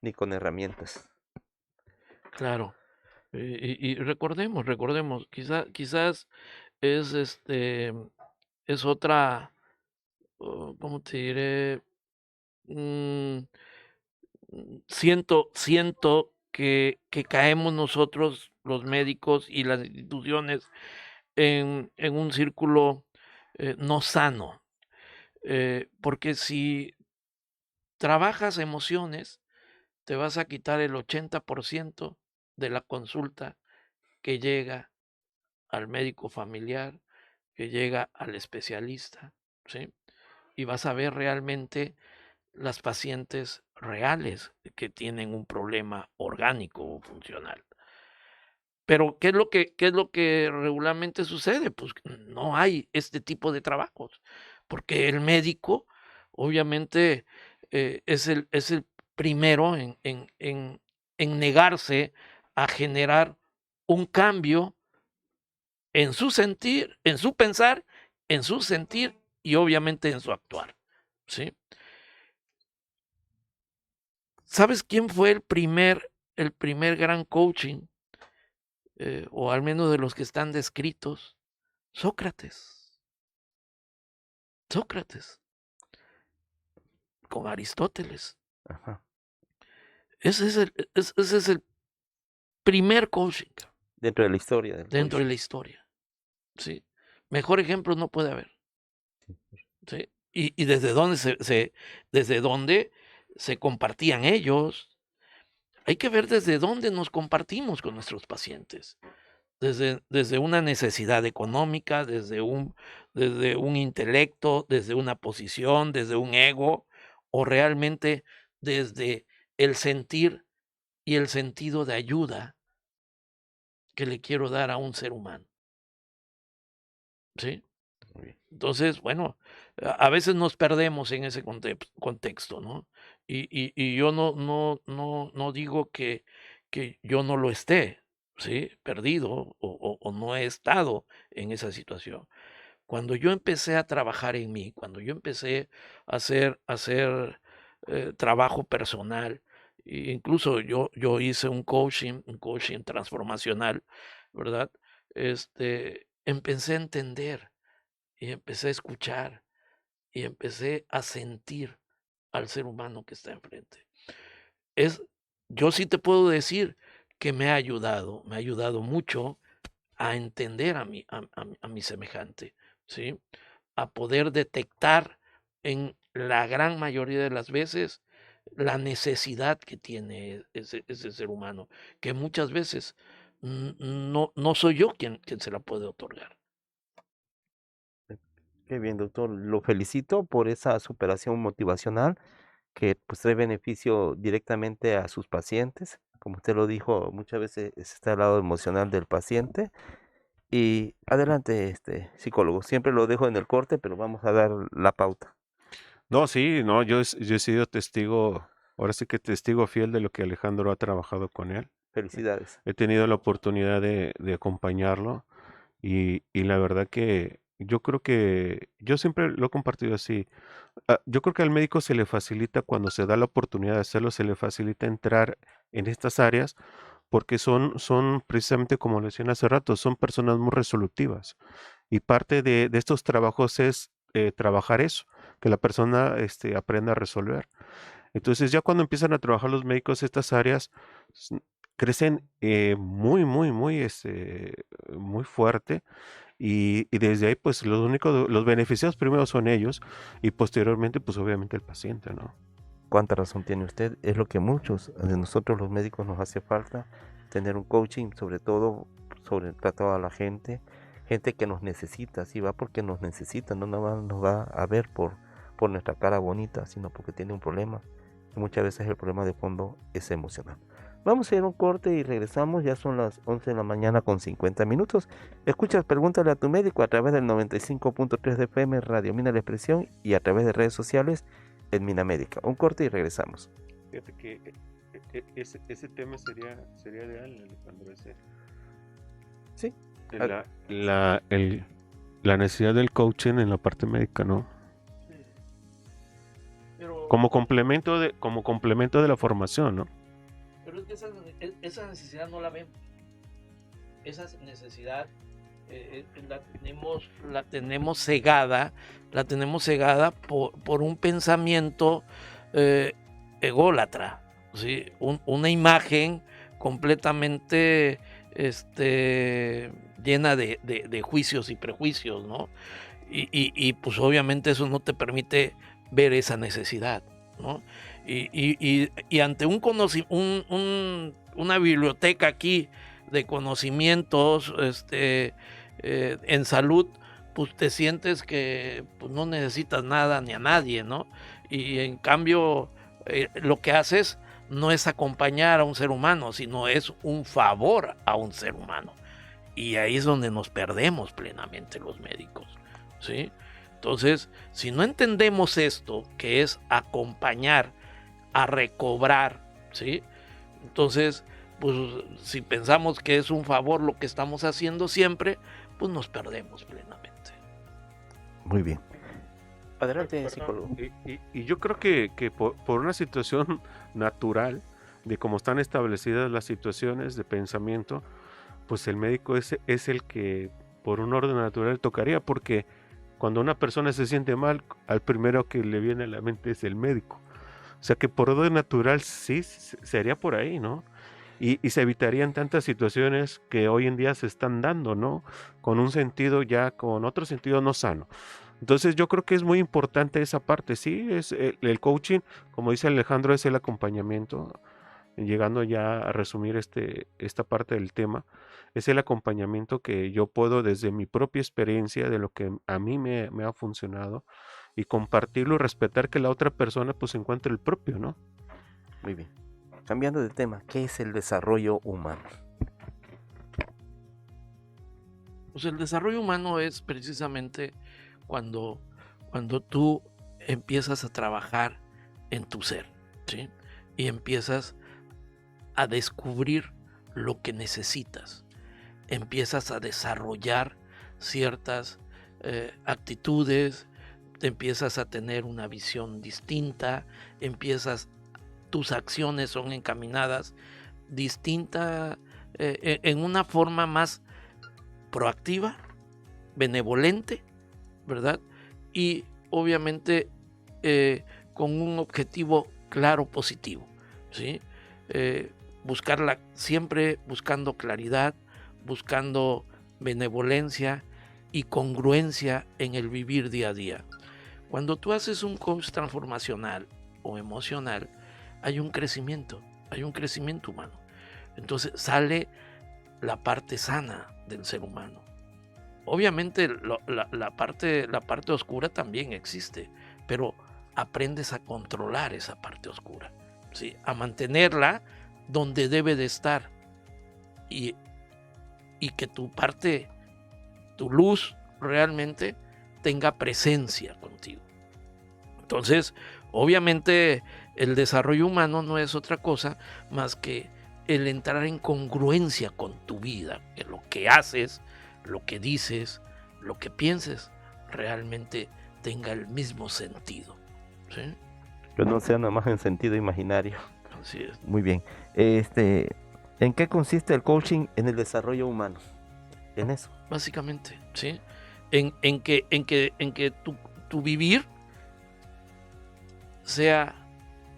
ni con herramientas. Claro. Y recordemos, quizás es es otra, ¿cómo te diré? Mm, siento que caemos nosotros, los médicos y las instituciones, en un círculo no sano. Porque si trabajas emociones, te vas a quitar el 80% de la consulta que llega al médico familiar, que llega al especialista, ¿sí? Y vas a ver realmente las pacientes reales que tienen un problema orgánico o funcional. Pero, qué es lo que regularmente sucede? Pues no hay este tipo de trabajos, porque el médico, obviamente, es el primero en negarse a generar un cambio en su sentir, en su pensar, en su sentir y obviamente en su actuar, ¿sí? ¿Sabes quién fue el primer gran coaching, o al menos de los que están descritos? Sócrates. Sócrates, con Aristóteles. Ajá. Ese es el primer coaching Dentro de la historia del dentro de coaching. la historia, ¿sí? Mejor ejemplo no puede haber, ¿sí? Y desde dónde desde dónde se compartían ellos. Hay que ver desde dónde nos compartimos con nuestros pacientes. Desde una necesidad económica, desde un intelecto, desde una posición, desde un ego, o realmente desde el sentir y el sentido de ayuda que le quiero dar a un ser humano, ¿sí? Muy bien. Entonces, bueno, a veces nos perdemos en ese contexto, ¿no? Y yo no digo que yo no lo esté, ¿sí? Perdido o no he estado en esa situación. Cuando yo empecé a trabajar en mí, cuando yo empecé a hacer trabajo personal, incluso yo hice un coaching transformacional, ¿verdad? Empecé a entender y empecé a escuchar y empecé a sentir al ser humano que está enfrente. Es, yo sí te puedo decir que me ha ayudado mucho a entender a mi semejante, ¿sí? A poder detectar en la gran mayoría de las veces la necesidad que tiene ese ser humano, que muchas veces no soy yo quien se la puede otorgar. Qué bien, doctor. Lo felicito por esa superación motivacional que pues trae beneficio directamente a sus pacientes. Como usted lo dijo, muchas veces está al lado emocional del paciente. Y adelante, psicólogo. Siempre lo dejo en el corte, pero vamos a dar la pauta. No, sí, no, yo he sido testigo, ahora sí que testigo fiel de lo que Alejandro ha trabajado con él. Felicidades. He tenido la oportunidad de acompañarlo y la verdad que yo creo que yo siempre lo he compartido así. Yo creo que al médico se le facilita cuando se da la oportunidad de hacerlo, se le facilita entrar en estas áreas porque son precisamente como lo decían hace rato, son personas muy resolutivas. Y parte de estos trabajos es trabajar eso, que la persona aprenda a resolver. Entonces ya cuando empiezan a trabajar los médicos estas áreas, s- crecen muy fuerte y desde ahí pues los beneficiados primero son ellos y posteriormente pues obviamente el paciente, ¿no? Cuánta razón tiene usted. Es lo que muchos de nosotros los médicos nos hace falta, tener un coaching, sobre todo sobre el trato a la gente, gente que nos necesita, sí va porque nos necesita, no nada más nos va a ver por nuestra cara bonita, sino porque tiene un problema. Y muchas veces el problema de fondo es emocional. Vamos a ir a un corte y regresamos, ya son las 11 de la mañana con 50 minutos. Escuchas Pregúntale a tu médico a través del 95.3 de FM Radio Mina la Expresión y a través de redes sociales en Minamédica. Un corte y regresamos. Fíjate que ese tema sería ideal, Alejandro, Sí. la necesidad del coaching en la parte médica, ¿no? Sí. Pero, Como complemento de la formación, ¿no? pero es que esa necesidad no la vemos. Esa necesidad la tenemos cegada por un pensamiento ególatra, ¿sí? Una imagen completamente llena de juicios y prejuicios, ¿no? Y pues obviamente eso no te permite ver esa necesidad, ¿no? Y ante una biblioteca aquí de conocimientos en salud, pues te sientes que pues, no necesitas nada ni a nadie, ¿no? Y en cambio, lo que haces no es acompañar a un ser humano, sino es un favor a un ser humano. Y ahí es donde nos perdemos plenamente los médicos, ¿sí? Entonces, si no entendemos esto, que es acompañar a recobrar, ¿sí? Entonces, pues si pensamos que es un favor lo que estamos haciendo siempre, pues nos perdemos plenamente. Muy bien. Adelante, psicólogo. Y yo creo que por una situación natural de cómo están establecidas las situaciones de pensamiento, pues el médico es el que por un orden natural tocaría, porque cuando una persona se siente mal, al primero que le viene a la mente es el médico. O sea que por orden natural sí sería por ahí, ¿no? Y se evitarían tantas situaciones que hoy en día se están dando, ¿no? Con otro sentido no sano. Entonces yo creo que es muy importante esa parte, sí, es el coaching, como dice Alejandro, es el acompañamiento, llegando ya a resumir esta parte del tema, es el acompañamiento que yo puedo desde mi propia experiencia, de lo que a mí me ha funcionado, y compartirlo y respetar que la otra persona pues encuentre el propio, ¿no? Muy bien. Cambiando de tema, ¿qué es el desarrollo humano? Pues el desarrollo humano es precisamente cuando tú empiezas a trabajar en tu ser, ¿sí? Y empiezas a descubrir lo que necesitas. Empiezas a desarrollar ciertas actitudes, te empiezas a tener una visión distinta, tus acciones son encaminadas distinta, en una forma más proactiva, benevolente, ¿verdad? Y obviamente con un objetivo claro, positivo, ¿sí? Siempre buscando claridad, buscando benevolencia y congruencia en el vivir día a día. Cuando tú haces un coach transformacional o emocional, hay un crecimiento humano. Entonces sale la parte sana del ser humano. Obviamente la parte oscura también existe, pero aprendes a controlar esa parte oscura, ¿sí? A mantenerla donde debe de estar y que tu luz realmente tenga presencia contigo. Entonces, obviamente, el desarrollo humano no es otra cosa más que el entrar en congruencia con tu vida, que lo que haces, lo que dices, lo que pienses, realmente tenga el mismo sentido. ¿Sí? Que no sea nada más en sentido imaginario. Así es. Muy bien. ¿En qué consiste el coaching en el desarrollo humano? En eso. Básicamente, ¿sí? En que tu vivir sea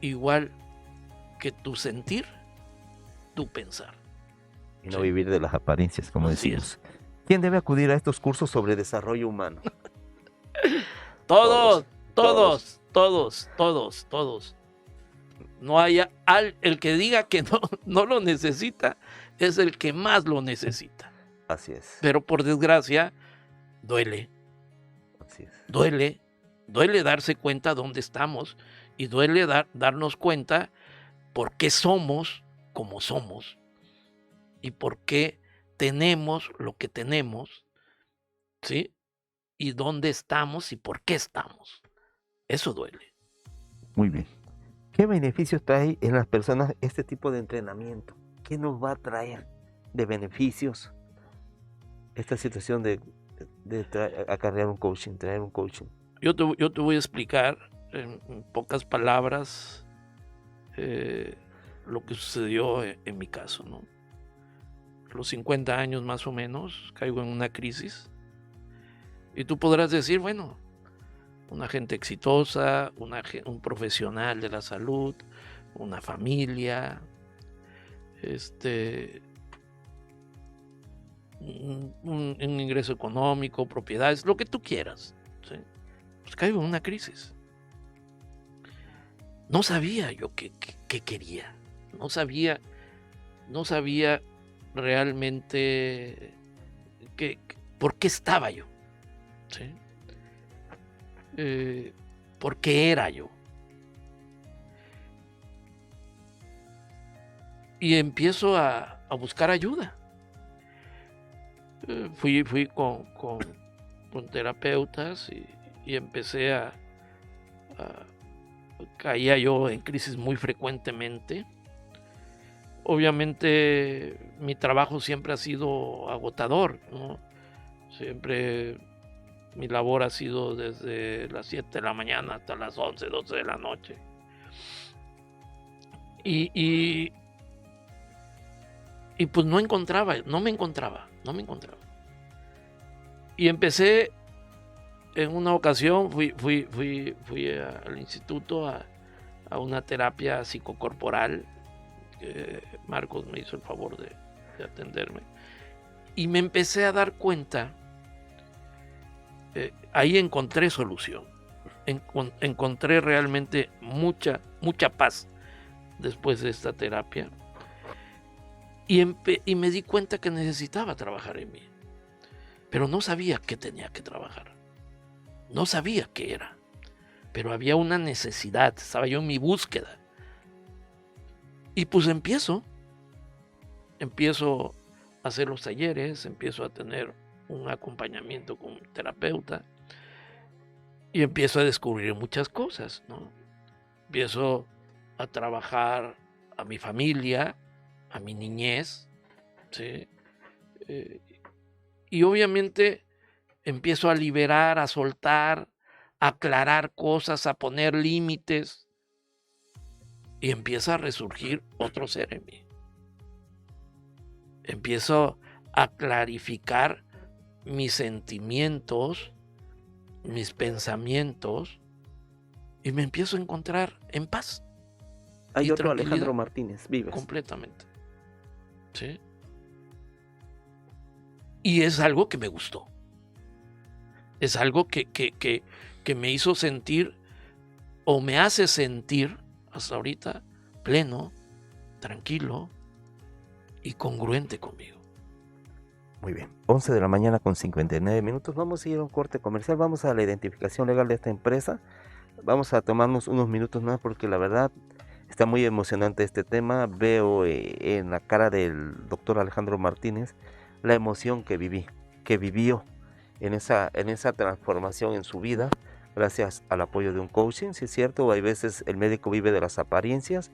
igual que tu sentir, tu pensar. Y no Sí. vivir de las apariencias, como Así decimos. ¿Quién debe acudir a estos cursos sobre desarrollo humano? Todos. Todos. No haya el que diga que no lo necesita, es el que más lo necesita. Así es. Pero por desgracia, duele. Así es. Duele darse cuenta dónde estamos y duele darnos cuenta por qué somos como somos y por qué tenemos lo que tenemos, ¿sí? Y dónde estamos y por qué estamos. Eso duele. Muy bien. ¿Qué beneficios trae en las personas este tipo de entrenamiento? ¿Qué nos va a traer de beneficios esta situación de acarrear un coaching, traer un coaching? Yo te voy a explicar en pocas palabras lo que sucedió en mi caso, ¿no? A los 50 años más o menos caigo en una crisis y tú podrás decir, bueno, una gente exitosa, un profesional de la salud, una familia, un ingreso económico, propiedades, lo que tú quieras, ¿sí? Pues caigo en una crisis. No sabía yo qué quería. No sabía realmente por qué estaba yo. ¿Sí? ¿Por qué era yo? Y empiezo a buscar ayuda. Fui con terapeutas y empecé caía yo en crisis muy frecuentemente. Obviamente mi trabajo siempre ha sido agotador, ¿no? Siempre mi labor ha sido desde las 7 de la mañana hasta las 11, 12 de la noche. Y pues no me encontraba. Y empecé en una ocasión, fui al instituto a una terapia psicocorporal. Marcos me hizo el favor de atenderme. Y me empecé a dar cuenta, ahí encontré solución. Encontré realmente mucha paz después de esta terapia. Y me di cuenta que necesitaba trabajar en mí. Pero no sabía qué tenía que trabajar. No sabía qué era. Pero había una necesidad. Estaba yo en mi búsqueda. Y pues empiezo a hacer los talleres, empiezo a tener un acompañamiento con un terapeuta y empiezo a descubrir muchas cosas, ¿no? Empiezo a trabajar a mi familia, a mi niñez, ¿sí? Y obviamente empiezo a liberar, a soltar, a aclarar cosas, a poner límites. Y empieza a resurgir otro ser en mí. Empiezo a clarificar mis sentimientos, mis pensamientos, y me empiezo a encontrar en paz. Hay y otro tranquilidad. Alejandro Martínez, vives. Completamente. ¿Sí? Y es algo que me gustó. Es algo que me hizo sentir, o me hace sentir hasta ahorita, pleno, tranquilo y congruente conmigo. Muy bien. 11 de la mañana con 59 minutos. Vamos a ir a un corte comercial. Vamos a la identificación legal de esta empresa. Vamos a tomarnos unos minutos más porque la verdad está muy emocionante este tema. Veo en la cara del doctor Alejandro Martínez la emoción que vivió en esa transformación en su vida gracias al apoyo de un coaching, si es cierto, hay veces el médico vive de las apariencias,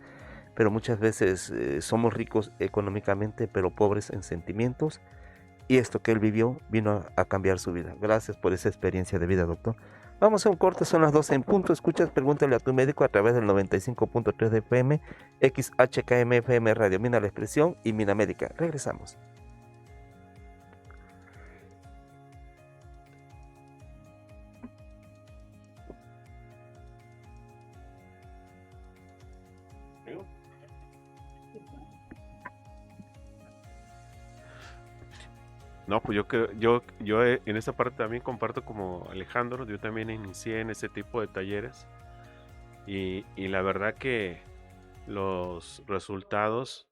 pero muchas veces somos ricos económicamente, pero pobres en sentimientos, y esto que él vivió vino a cambiar su vida. Gracias por esa experiencia de vida, doctor. Vamos a un corte, son las 12 en punto. Escuchas, pregúntale a tu médico a través del 95.3 de FM, XHKM FM Radio Mina La Expresión y Mina Médica. Regresamos. No, pues en esa parte también comparto como Alejandro, yo también inicié en ese tipo de talleres y la verdad que los resultados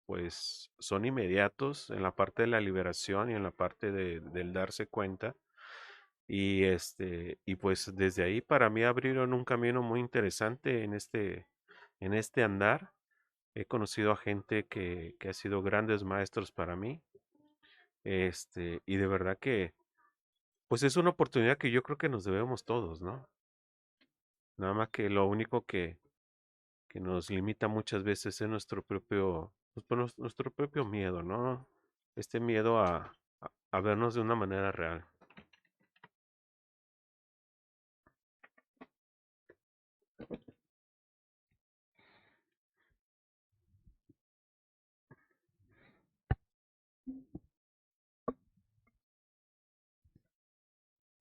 pues son inmediatos en la parte de la liberación y en la parte del darse cuenta y pues desde ahí para mí abrieron un camino muy interesante en este andar. He conocido a gente que ha sido grandes maestros para mí. Y de verdad que, pues es una oportunidad que yo creo que nos debemos todos, ¿no? Nada más que lo único que nos limita muchas veces es nuestro propio miedo, ¿no? Este miedo a vernos de una manera real.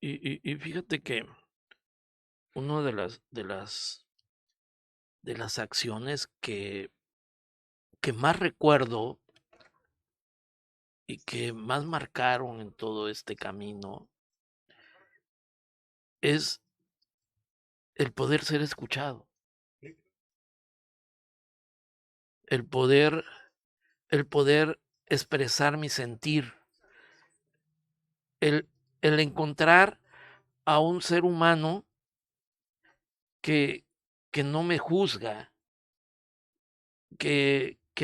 Y fíjate que una de las acciones que más recuerdo y que más marcaron en todo este camino es el poder ser escuchado, el poder, el poder expresar mi sentir, el, el encontrar a un ser humano que, que no me juzga, que mm,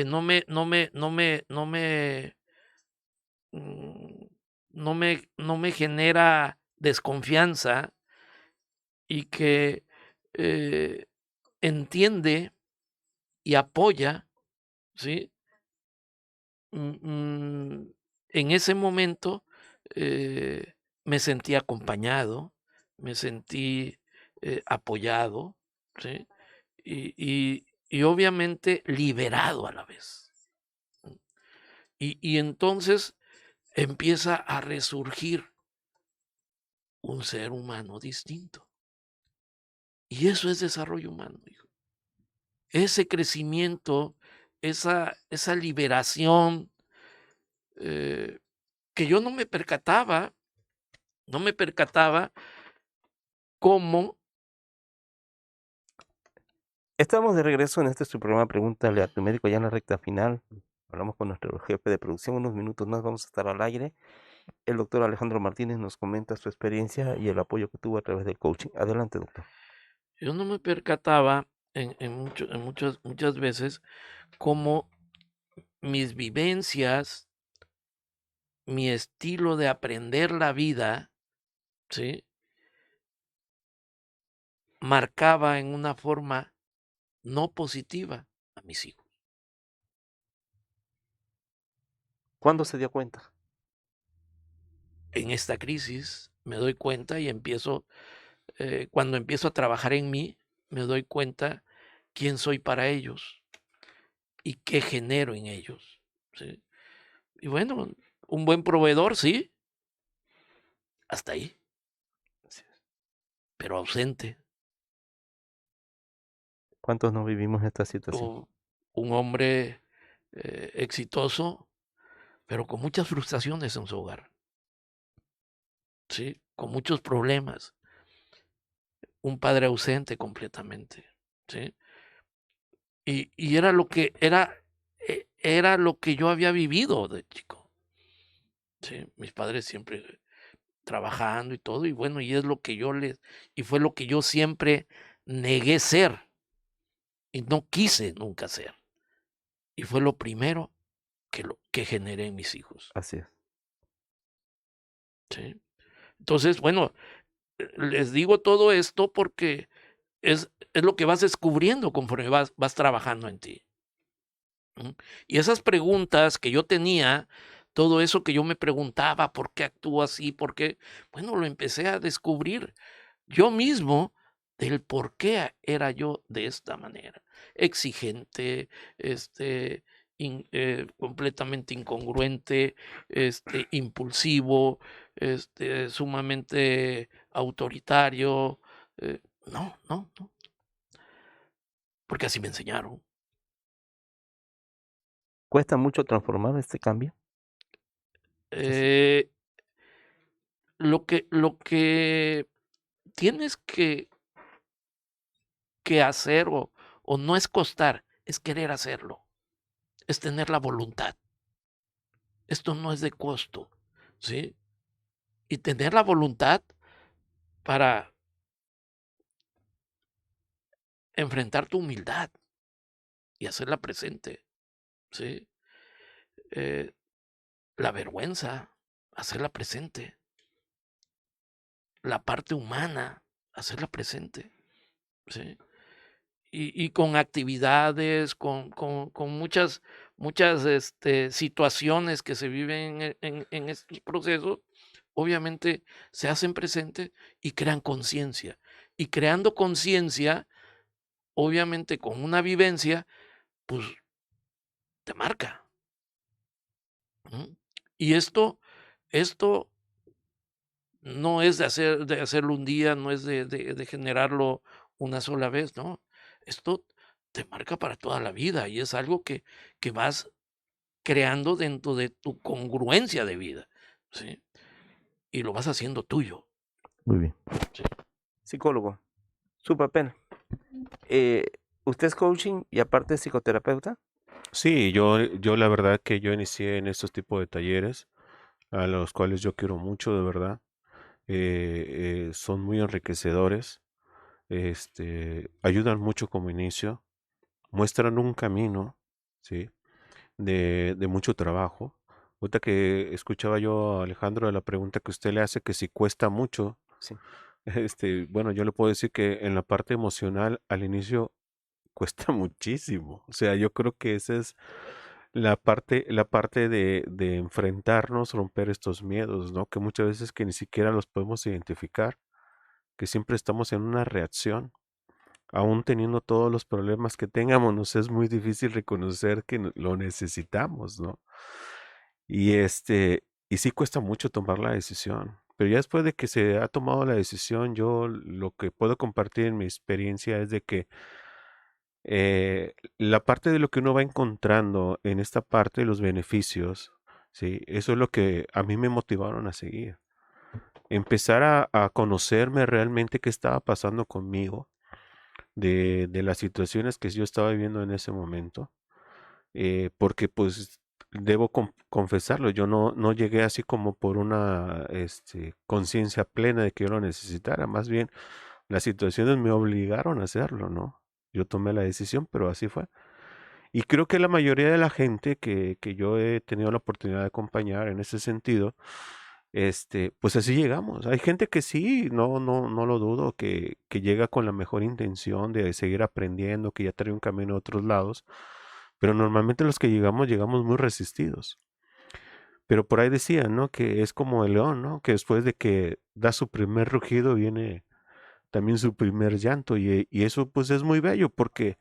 no me genera desconfianza y que entiende y apoya, ¿sí? En ese momento me sentí acompañado, me sentí apoyado, ¿sí? Y obviamente liberado a la vez. Y entonces empieza a resurgir un ser humano distinto. Y eso es desarrollo humano, hijo. Ese crecimiento, esa liberación que yo no me percataba cómo. Estamos de regreso en este su programa Pregúntale a tu médico ya en la recta final. Hablamos con nuestro jefe de producción, unos minutos más vamos a estar al aire. El doctor Alejandro Martínez nos comenta su experiencia y el apoyo que tuvo a través del coaching. Adelante, doctor. Yo no me percataba muchas veces cómo mis vivencias, mi estilo de aprender la vida, ¿sí? Marcaba en una forma no positiva a mis hijos. ¿Cuándo se dio cuenta? En esta crisis me doy cuenta y cuando empiezo a trabajar en mí, me doy cuenta quién soy para ellos y qué genero en ellos, ¿sí? Y bueno, un buen proveedor, sí, hasta ahí, pero ausente. ¿Cuántos no vivimos esta situación? O un hombre exitoso, pero con muchas frustraciones en su hogar, ¿sí? Con muchos problemas. Un padre ausente completamente, ¿sí? Y era lo que yo había vivido de chico, ¿sí? Mis padres siempre trabajando y todo, y bueno, y fue lo que yo siempre negué ser, y no quise nunca ser. Y fue lo primero que generé en mis hijos. Así es. ¿Sí? Entonces, bueno, les digo todo esto porque es lo que vas descubriendo conforme vas trabajando en ti. Y esas preguntas que yo tenía, todo eso que yo me preguntaba, ¿por qué actúo así? ¿Por qué? Bueno, lo empecé a descubrir yo mismo del por qué era yo de esta manera. Exigente, completamente incongruente, impulsivo, sumamente autoritario. No, no, no, porque así me enseñaron. ¿Cuesta mucho transformar este cambio? Eh, lo que tienes que hacer o no es costar, es querer hacerlo, es tener la voluntad. Esto no es de costo, ¿sí? Y tener la voluntad para enfrentar tu humildad y hacerla presente, ¿sí? Eh, la vergüenza, hacerla presente. La parte humana, hacerla presente, ¿sí? Y con actividades, con muchas situaciones que se viven en estos procesos, obviamente se hacen presentes y crean conciencia. Y creando conciencia, obviamente con una vivencia, pues te marca. Y esto no es de hacerlo un día, no es de generarlo una sola vez, ¿no? Esto te marca para toda la vida y es algo que vas creando dentro de tu congruencia de vida, ¿sí? Y lo vas haciendo tuyo. Muy bien. Sí. Psicólogo, su papel. ¿Usted es coaching y aparte es psicoterapeuta? Sí, yo la verdad que yo inicié en estos tipos de talleres, a los cuales yo quiero mucho, de verdad. Son muy enriquecedores, ayudan mucho como inicio, muestran un camino, ¿sí? De mucho trabajo. Ahorita que escuchaba yo a Alejandro de la pregunta que usted le hace, que si cuesta mucho, Sí. bueno, yo le puedo decir que en la parte emocional al inicio cuesta muchísimo. O sea, yo creo que esa es la parte de enfrentarnos, romper estos miedos, ¿no? Que muchas veces que ni siquiera los podemos identificar, que siempre estamos en una reacción. Aún teniendo todos los problemas que tengamos, nos es muy difícil reconocer que lo necesitamos, ¿no? Y sí cuesta mucho tomar la decisión. Pero ya después de que se ha tomado la decisión, yo lo que puedo compartir en mi experiencia es de que la parte de lo que uno va encontrando en esta parte, los beneficios, ¿sí? Eso es lo que a mí me motivaron a seguir. Empezar a conocerme realmente qué estaba pasando conmigo, de las situaciones que yo estaba viviendo en ese momento, porque pues debo confesarlo, yo no llegué así como por una conciencia plena de que yo lo necesitara, más bien las situaciones me obligaron a hacerlo, ¿no? Yo tomé la decisión, pero así fue. Y creo que la mayoría de la gente que yo he tenido la oportunidad de acompañar en ese sentido, pues así llegamos. Hay gente que sí, no lo dudo, que llega con la mejor intención de seguir aprendiendo, que ya trae un camino a otros lados, pero normalmente los que llegamos muy resistidos. Pero por ahí decían, ¿no? Que es como el león, ¿no? Que después de que da su primer rugido viene también su primer llanto y eso pues es muy bello porque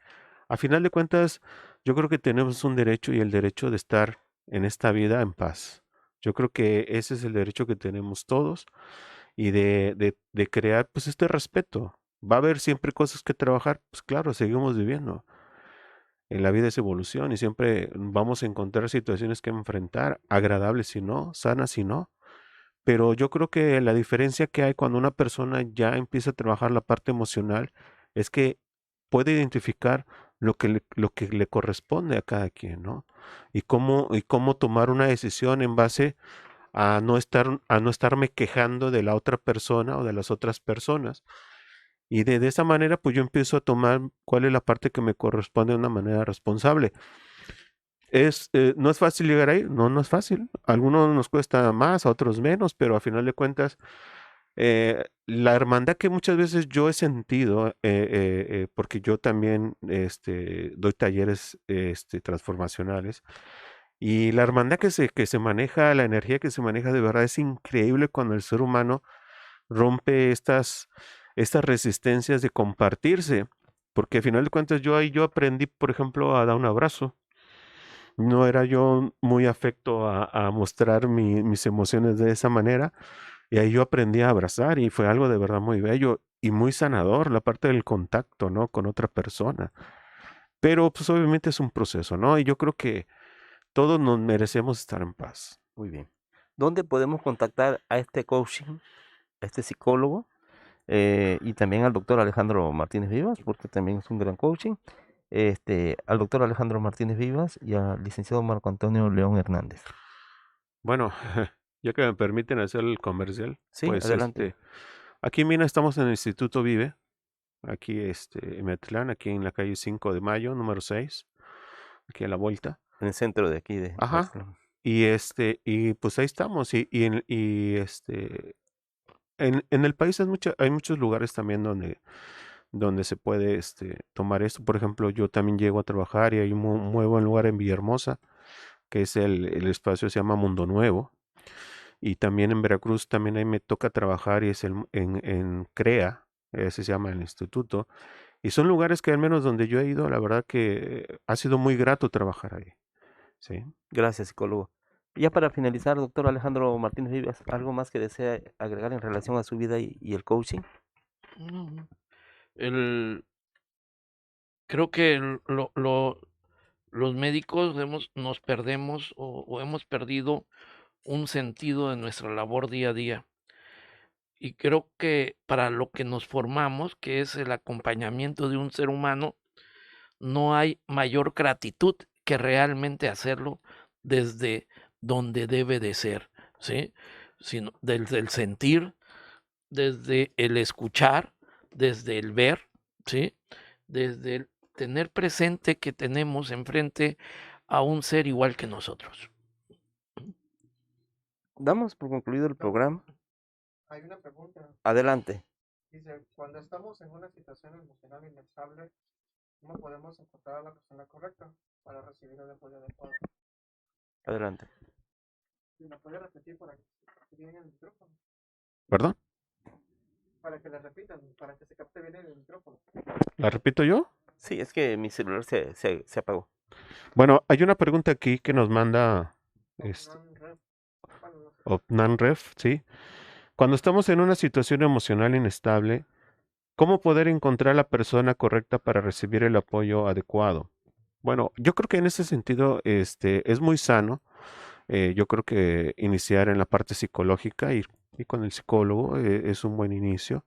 a final de cuentas yo creo que tenemos un derecho y el derecho de estar en esta vida en paz. Yo creo que ese es el derecho que tenemos todos y de crear pues este respeto. Va a haber siempre cosas que trabajar, pues claro, seguimos viviendo. En la vida es evolución y siempre vamos a encontrar situaciones que enfrentar, agradables si no, sanas si no. Pero yo creo que la diferencia que hay cuando una persona ya empieza a trabajar la parte emocional es que puede identificar lo que le corresponde a cada quien, ¿no? Y cómo tomar una decisión en base a no estarme quejando de la otra persona o de las otras personas. Y de esa manera, pues yo empiezo a tomar cuál es la parte que me corresponde de una manera responsable. ¿No es fácil llegar ahí? No, no es fácil. A algunos nos cuesta más, a otros menos, pero a final de cuentas La hermandad que muchas veces yo he sentido, porque yo también doy talleres transformacionales, y la hermandad que se maneja, la energía que se maneja de verdad es increíble cuando el ser humano rompe estas resistencias de compartirse, porque al final de cuentas yo aprendí, por ejemplo, a dar un abrazo. No era yo muy afecto a mostrar mis emociones de esa manera, y ahí yo aprendí a abrazar y fue algo de verdad muy bello y muy sanador, la parte del contacto, ¿no? Con otra persona. Pero pues obviamente es un proceso, ¿no? Y yo creo que todos nos merecemos estar en paz. Muy bien. ¿Dónde podemos contactar a este coaching, a este psicólogo y también al doctor Alejandro Martínez Vivas, porque también es un gran coaching? Al doctor Alejandro Martínez Vivas y al licenciado Marco Antonio León Hernández. Bueno, ya que me permiten hacer el comercial, Sí, pues adelante. aquí mira, estamos en el Instituto Vive, aquí en Metlán, aquí en la calle 5 de Mayo, número 6, aquí a la vuelta. En el centro de aquí de Ajá. Barcelona. Y pues ahí estamos. En el país hay muchos lugares también donde se puede tomar esto. Por ejemplo, yo también llego a trabajar y hay un muy buen lugar en Villahermosa, que es el espacio se llama Mundo Nuevo. Y también en Veracruz también ahí me toca trabajar y es en CREA, ese se llama el instituto. Y son lugares que al menos donde yo he ido, la verdad que ha sido muy grato trabajar ahí. Sí. Gracias, psicólogo. Ya para finalizar, doctor Alejandro Martínez Vivas, ¿algo más que desea agregar en relación a su vida y el coaching? No, creo que los médicos nos perdemos o hemos perdido un sentido de nuestra labor día a día. Y creo que para lo que nos formamos, que es el acompañamiento de un ser humano, no hay mayor gratitud que realmente hacerlo desde donde debe de ser, ¿sí? Sino desde el sentir, desde el escuchar, desde el ver, ¿sí? Desde el tener presente que tenemos enfrente a un ser igual que nosotros. Damos por concluido el programa. Hay una pregunta. Adelante. Dice, cuando estamos en una situación emocional inestable, ¿cómo podemos encontrar a la persona correcta para recibir el apoyo adecuado? Adelante. ¿Y me puede repetir para que se bien el micrófono? ¿Perdón? Para que le repitan, para que se capte bien el micrófono. ¿La repito yo? Sí, es que mi celular se apagó. Bueno, hay una pregunta aquí que nos manda Opnanref, ¿sí? Cuando estamos en una situación emocional inestable, ¿cómo poder encontrar la persona correcta para recibir el apoyo adecuado? Bueno, yo creo que en ese sentido, es muy sano. Yo creo que iniciar en la parte psicológica y con el psicólogo es un buen inicio.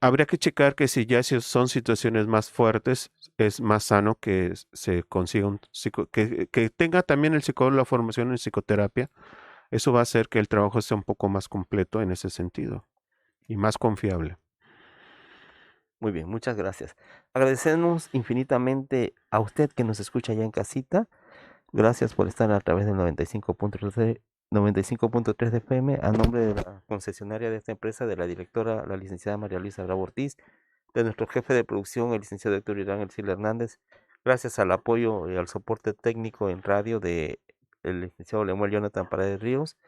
Habría que checar que si son situaciones más fuertes, es más sano que se consiga que tenga también el psicólogo la formación en psicoterapia. Eso va a hacer que el trabajo sea un poco más completo en ese sentido y más confiable. Muy bien, muchas gracias. Agradecemos infinitamente a usted que nos escucha allá en casita. Gracias por estar a través del 95.3 de FM. A nombre de la concesionaria de esta empresa, de la directora, la licenciada María Luisa Bravo Ortiz, de nuestro jefe de producción, el licenciado Héctor Irán Elcil Hernández, gracias al apoyo y al soporte técnico en radio de el licenciado Lemuel Jonathan Paredes Ríos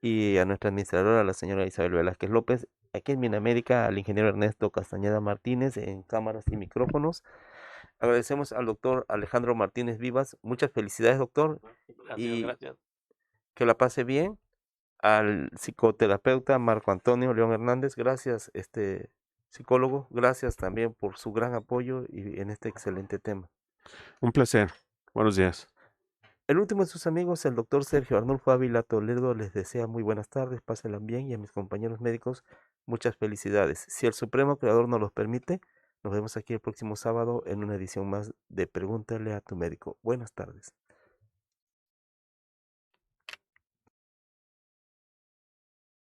y a nuestra administradora, la señora Isabel Velázquez López, aquí en Minamérica, al ingeniero Ernesto Castañeda Martínez en cámaras y micrófonos. Agradecemos al doctor Alejandro Martínez Vivas. Muchas felicidades, doctor. Gracias, gracias. Que la pase bien. Al psicoterapeuta Marco Antonio León Hernández, gracias, psicólogo, gracias también por su gran apoyo y en este excelente tema. Un placer. Buenos días. El último de sus amigos, el doctor Sergio Arnulfo Ávila Toledo, les desea muy buenas tardes, pásenla bien, y a mis compañeros médicos muchas felicidades. Si el Supremo Creador nos los permite, nos vemos aquí el próximo sábado en una edición más de Pregúntale a tu médico. Buenas tardes.